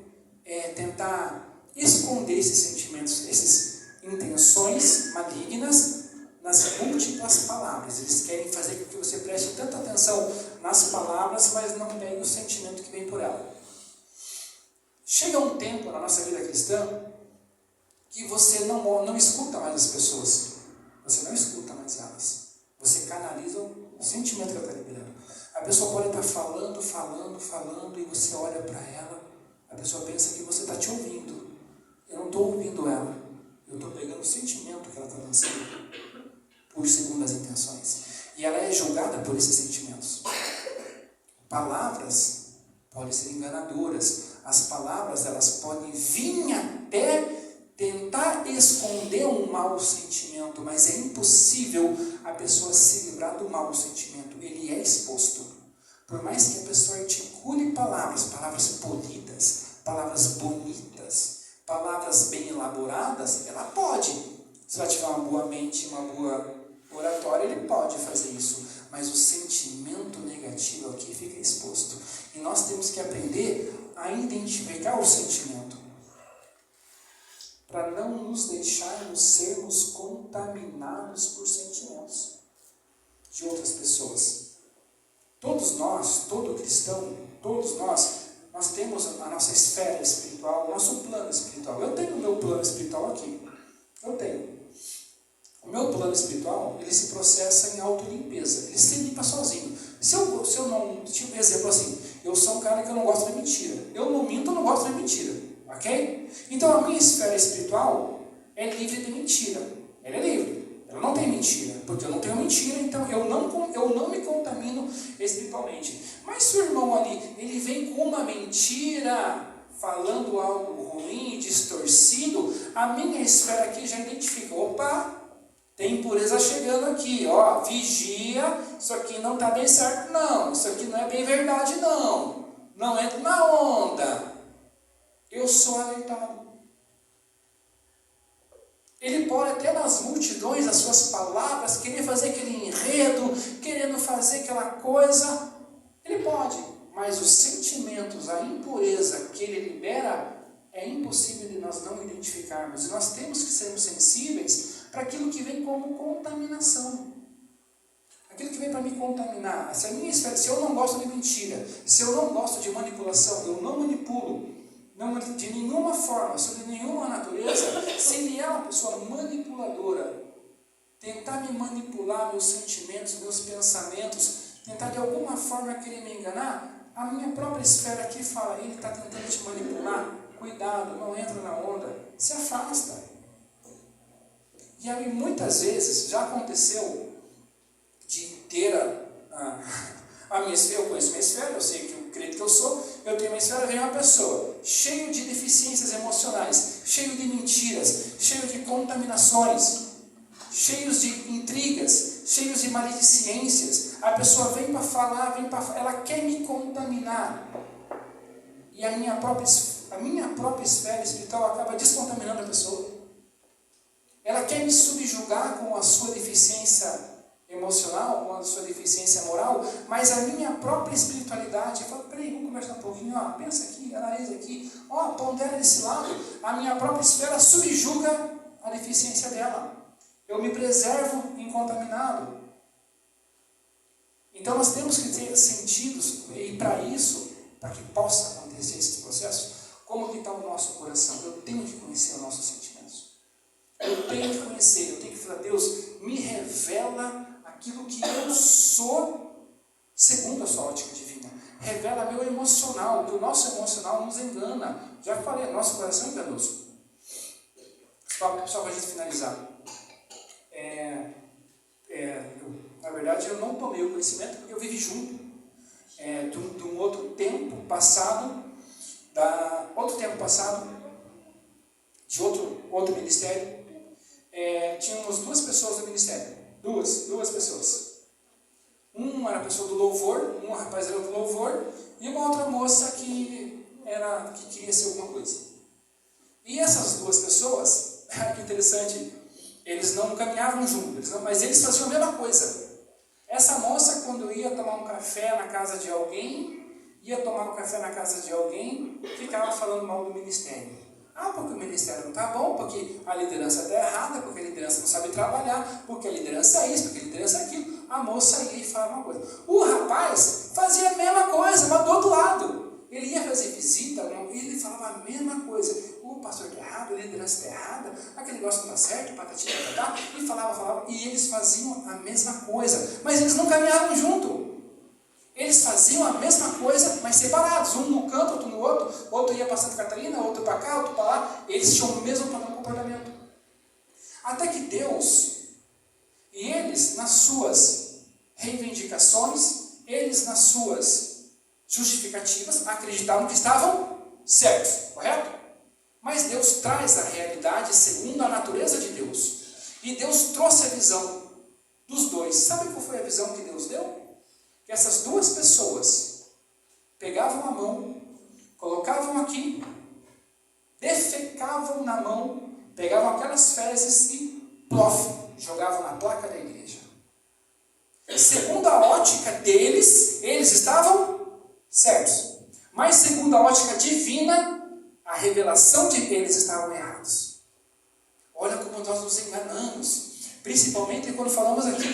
tentar esconder esses sentimentos, essas intenções malignas nas múltiplas palavras. Eles querem fazer com que você preste tanta atenção nas palavras, mas não pegue o sentimento que vem por ela. Chega um tempo na nossa vida cristã que você não escuta mais as pessoas. Você não escuta mais elas. Você canaliza o sentimento que ela está liberando. A pessoa pode estar falando, e você olha para ela, a pessoa pensa que você está te ouvindo. Eu não estou ouvindo ela. Eu estou pegando o sentimento que ela está lançando por segundas intenções. E ela é julgada por esses sentimentos. Palavras podem ser enganadoras. As palavras, elas podem vir até tentar esconder um mau sentimento, mas é impossível a pessoa se livrar do mau sentimento. Ele é exposto. Por mais que a pessoa articule palavras polidas, palavras bonitas, palavras bem elaboradas, ela pode. Se ela tiver uma boa mente, uma boa oratória, ele pode fazer isso. Mas o sentimento negativo aqui fica exposto. E nós temos que aprender a identificar o sentimento, para não nos deixarmos sermos contaminados por sentimentos de outras pessoas. Todos nós, todo cristão, todos nós temos a nossa esfera espiritual, o nosso plano espiritual. Eu tenho o meu plano espiritual aqui. Eu tenho. O meu plano espiritual, ele se processa em autolimpeza. Ele se limpa sozinho. Se eu não... Tipo, exemplo assim, eu sou um cara que eu não gosto de mentira. Eu não minto, eu não gosto de mentira. Ok? Então a minha esfera espiritual é livre de mentira. Ela é livre. Ela não tem mentira. Porque eu não tenho mentira, então eu não me contamino espiritualmente. Mas se o irmão ali, ele vem com uma mentira, falando algo ruim, distorcido, a minha esfera aqui já identifica. Opa! Tem impureza chegando aqui, ó, vigia, isso aqui não está bem certo, não, isso aqui não é bem verdade, não entra na onda. Eu sou alertado. Ele pode até nas multidões, as suas palavras, querer fazer aquele enredo, querendo fazer aquela coisa, ele pode, mas os sentimentos, a impureza que ele libera, é impossível de nós não identificarmos, e nós temos que sermos sensíveis para aquilo que vem como contaminação. Aquilo que vem para me contaminar. Se eu não gosto de mentira, se eu não gosto de manipulação, eu não manipulo, de nenhuma forma, sobre nenhuma natureza, se ele é uma pessoa manipuladora, tentar me manipular meus sentimentos, meus pensamentos, tentar de alguma forma querer me enganar, a minha própria esfera aqui fala, ele está tentando te manipular, cuidado, não entra na onda, se afasta. E aí muitas vezes já aconteceu de ter a minha esfera, eu conheço minha esfera, eu sei que eu acredito que eu sou, eu tenho uma esfera, vem uma pessoa cheio de deficiências emocionais, cheio de mentiras, cheio de contaminações, cheios de intrigas, cheios de maledicências. A pessoa vem para falar, ela quer me contaminar. E a minha própria esfera espiritual acaba descontaminando a pessoa. Ela quer me subjugar com a sua deficiência emocional, com a sua deficiência moral, mas a minha própria espiritualidade, eu falo, peraí, vamos conversar um pouquinho, ó, pensa aqui, analisa aqui, ó, pondera desse lado, a minha própria esfera subjuga a deficiência dela. Eu me preservo incontaminado. Então nós temos que ter sentidos, e para isso, para que possa acontecer esses processos, como que está o nosso coração? Eu tenho que conhecer os nossos sentimentos. Eu tenho que conhecer, eu tenho que falar, Deus, me revela aquilo que eu sou, segundo a sua ótica divina. Revela meu emocional, que o nosso emocional nos engana. Já falei, nosso coração é enganoso. Só para a gente finalizar. Na verdade, eu não tomei o conhecimento porque eu vivi junto de um outro tempo passado, de outro ministério. Tínhamos duas pessoas no ministério, duas pessoas. Um era a pessoa do louvor, um rapaz era do louvor, e uma outra moça que queria ser alguma coisa. E essas duas pessoas, que interessante, eles não caminhavam juntos, mas eles faziam a mesma coisa. Essa moça, quando ia tomar um café na casa de alguém, ficava falando mal do ministério. Porque o ministério não está bom, porque a liderança está errada, porque a liderança não sabe trabalhar, porque a liderança é isso, porque a liderança é aquilo. A moça ia e falava uma coisa. O rapaz fazia a mesma coisa, mas do outro lado. Ele ia fazer visita, e ele falava a mesma coisa. O pastor está errado, a liderança está errada, aquele negócio não está certo, patatinha, patatá, e falava, e eles faziam a mesma coisa, mas eles não caminhavam junto. Eles faziam a mesma coisa, mas separados, um no canto, outro no outro ia para Santa Catarina, outro para cá, outro para lá. Eles tinham o mesmo padrão de comportamento. Até que Deus, e eles nas suas reivindicações, eles nas suas justificativas, acreditavam que estavam certos, correto? Mas Deus traz a realidade segundo a natureza de Deus. E Deus trouxe a visão dos dois. Sabe qual foi a visão que Deus deu? Que essas duas pessoas pegavam a mão, colocavam aqui, defecavam na mão, pegavam aquelas fezes e jogavam na placa da igreja. Segundo a ótica deles, eles estavam certos. Mas segundo a ótica divina, a revelação de que eles estavam errados. Olha como nós nos enganamos. Principalmente quando falamos aqui,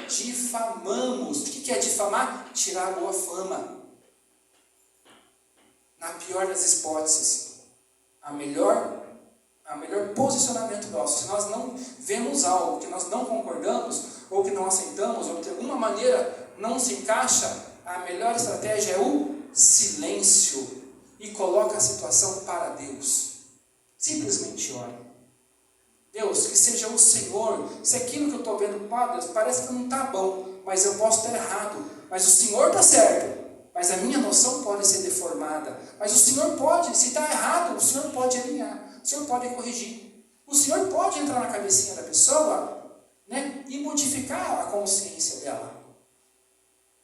difamamos. O que é difamar? Tirar a boa fama. Na pior das hipóteses, a melhor posicionamento nosso. Se nós não vemos algo que nós não concordamos, ou que não aceitamos, ou que de alguma maneira não se encaixa, a melhor estratégia é o silêncio. E coloca a situação para Deus. Simplesmente ore. Deus, que seja o Senhor. Se aquilo que eu estou vendo, Deus, parece que não está bom, mas eu posso estar errado. Mas o Senhor está certo. Mas a minha noção pode ser deformada. Mas o Senhor pode, se está errado, o Senhor pode alinhar. O Senhor pode corrigir. O Senhor pode entrar na cabecinha da pessoa, né, e modificar a consciência dela.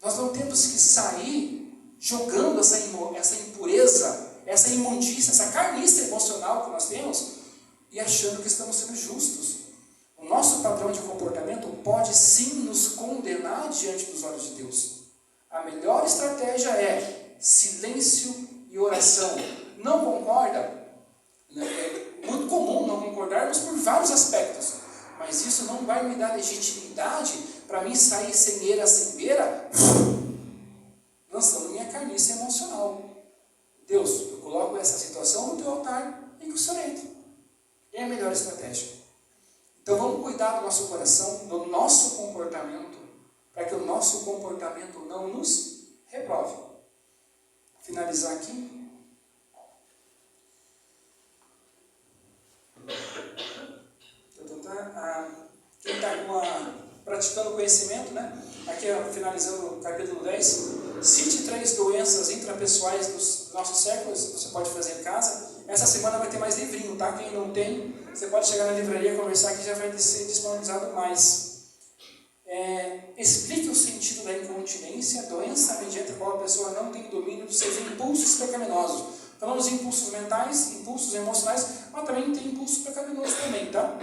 Nós não temos que sair jogando essa impureza, essa imundícia, essa carniça emocional que nós temos, e achando que estamos sendo justos. O nosso padrão de comportamento pode sim nos condenar diante dos olhos de Deus. A melhor estratégia é silêncio e oração. Não concorda? É muito comum não concordarmos por vários aspectos, mas isso não vai me dar legitimidade para mim sair sem eira, sem beira, lançando minha carniça emocional. Deus, eu coloco essa situação no teu altar e que o Senhor entre. É a melhor estratégia. Então vamos cuidar do nosso coração, do nosso comportamento, para que o nosso comportamento não nos reprove. Finalizar aqui. Quem está praticando conhecimento, né? Aqui finalizando o capítulo 10, cite 3 doenças intrapessoais dos nossos séculos, você pode fazer em casa. Essa semana vai ter mais livrinho, tá? Quem não tem, você pode chegar na livraria, conversar, que já vai ser disponibilizado mais. Explique o sentido da incontinência, doença mediante a qual a pessoa não tem domínio dos seus impulsos pecaminosos. Falamos em impulsos mentais, impulsos emocionais, mas também tem impulsos pecaminosos também, tá?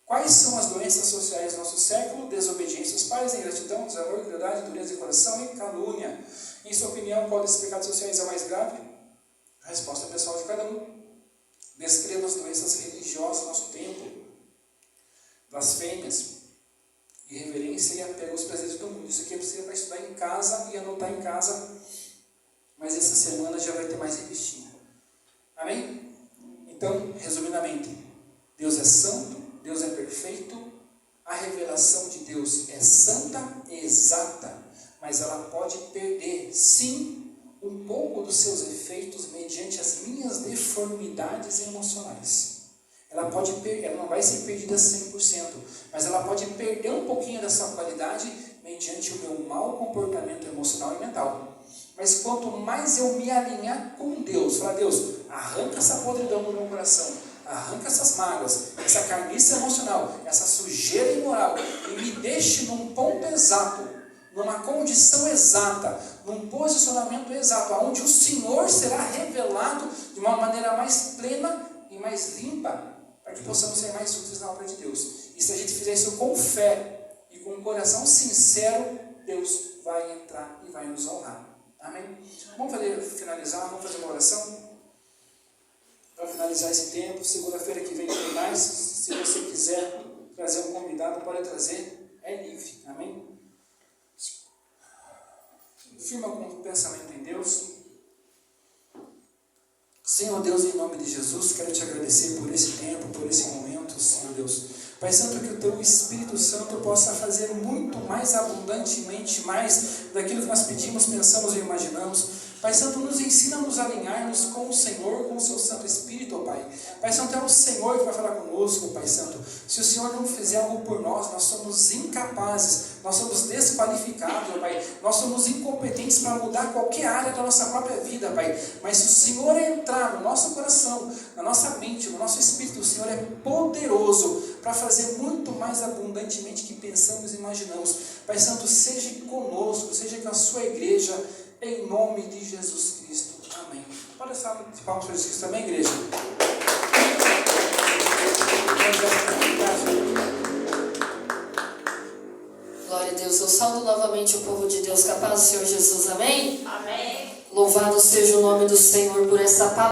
Quais são as doenças sociais do nosso século? Desobediência aos pais, ingratidão, desamor, crueldade, dureza de coração e calúnia. Em sua opinião, qual desses pecados sociais é o mais grave? A resposta pessoal de cada um. Descreva as doenças religiosas do nosso tempo. Blasfêmias, irreverência e apego aos prazeres do mundo. Isso aqui você vai estudar em casa e anotar em casa, mas essa semana já vai ter mais revistinha. Amém? Então, resumidamente, Deus é santo, Deus é perfeito, a revelação de Deus é santa e exata, mas ela pode perder, sim, um pouco dos seus efeitos mediante as minhas deformidades emocionais. ela não vai ser perdida 100%, mas ela pode perder um pouquinho dessa qualidade mediante o meu mau comportamento emocional e mental. Mas quanto mais eu me alinhar com Deus, falar, Deus, arranca essa podridão do meu coração, arranca essas mágoas, essa carniça emocional, essa sujeira imoral, e me deixe num ponto exato, numa condição exata, num posicionamento exato, onde o Senhor será revelado de uma maneira mais plena e mais limpa, para que possamos ser mais úteis na obra de Deus. E se a gente fizer isso com fé e com um coração sincero, Deus vai entrar e vai nos honrar. Amém? Vamos finalizar, vamos fazer uma oração? Para finalizar esse tempo, segunda-feira que vem tem mais. Se você quiser trazer um convidado, pode trazer, é livre. Amém? Firma com o pensamento em Deus. Senhor Deus, em nome de Jesus, quero te agradecer por esse tempo, por esse momento, Senhor Deus. Pai Santo, que o Teu Espírito Santo possa fazer muito mais abundantemente, mais daquilo que nós pedimos, pensamos e imaginamos. Pai Santo, nos ensina a nos alinharmos com o Senhor, com o Seu Santo Espírito, ó Pai. Pai Santo, é o Senhor que vai falar conosco, Pai Santo. Se o Senhor não fizer algo por nós, nós somos incapazes, nós somos desqualificados, ó Pai. Nós somos incompetentes para mudar qualquer área da nossa própria vida, Pai. Mas se o Senhor entrar no nosso coração, na nossa mente, no nosso espírito, o Senhor é poderoso para fazer muito mais abundantemente que pensamos e imaginamos. Pai Santo, seja conosco, seja com a sua igreja, em nome de Jesus Cristo. Amém. Pode estar de palmas para Jesus também, igreja? Glória a Deus. Eu saúdo novamente o povo de Deus, capaz do Senhor Jesus. Amém? Amém. Louvado seja o nome do Senhor por essa palavra.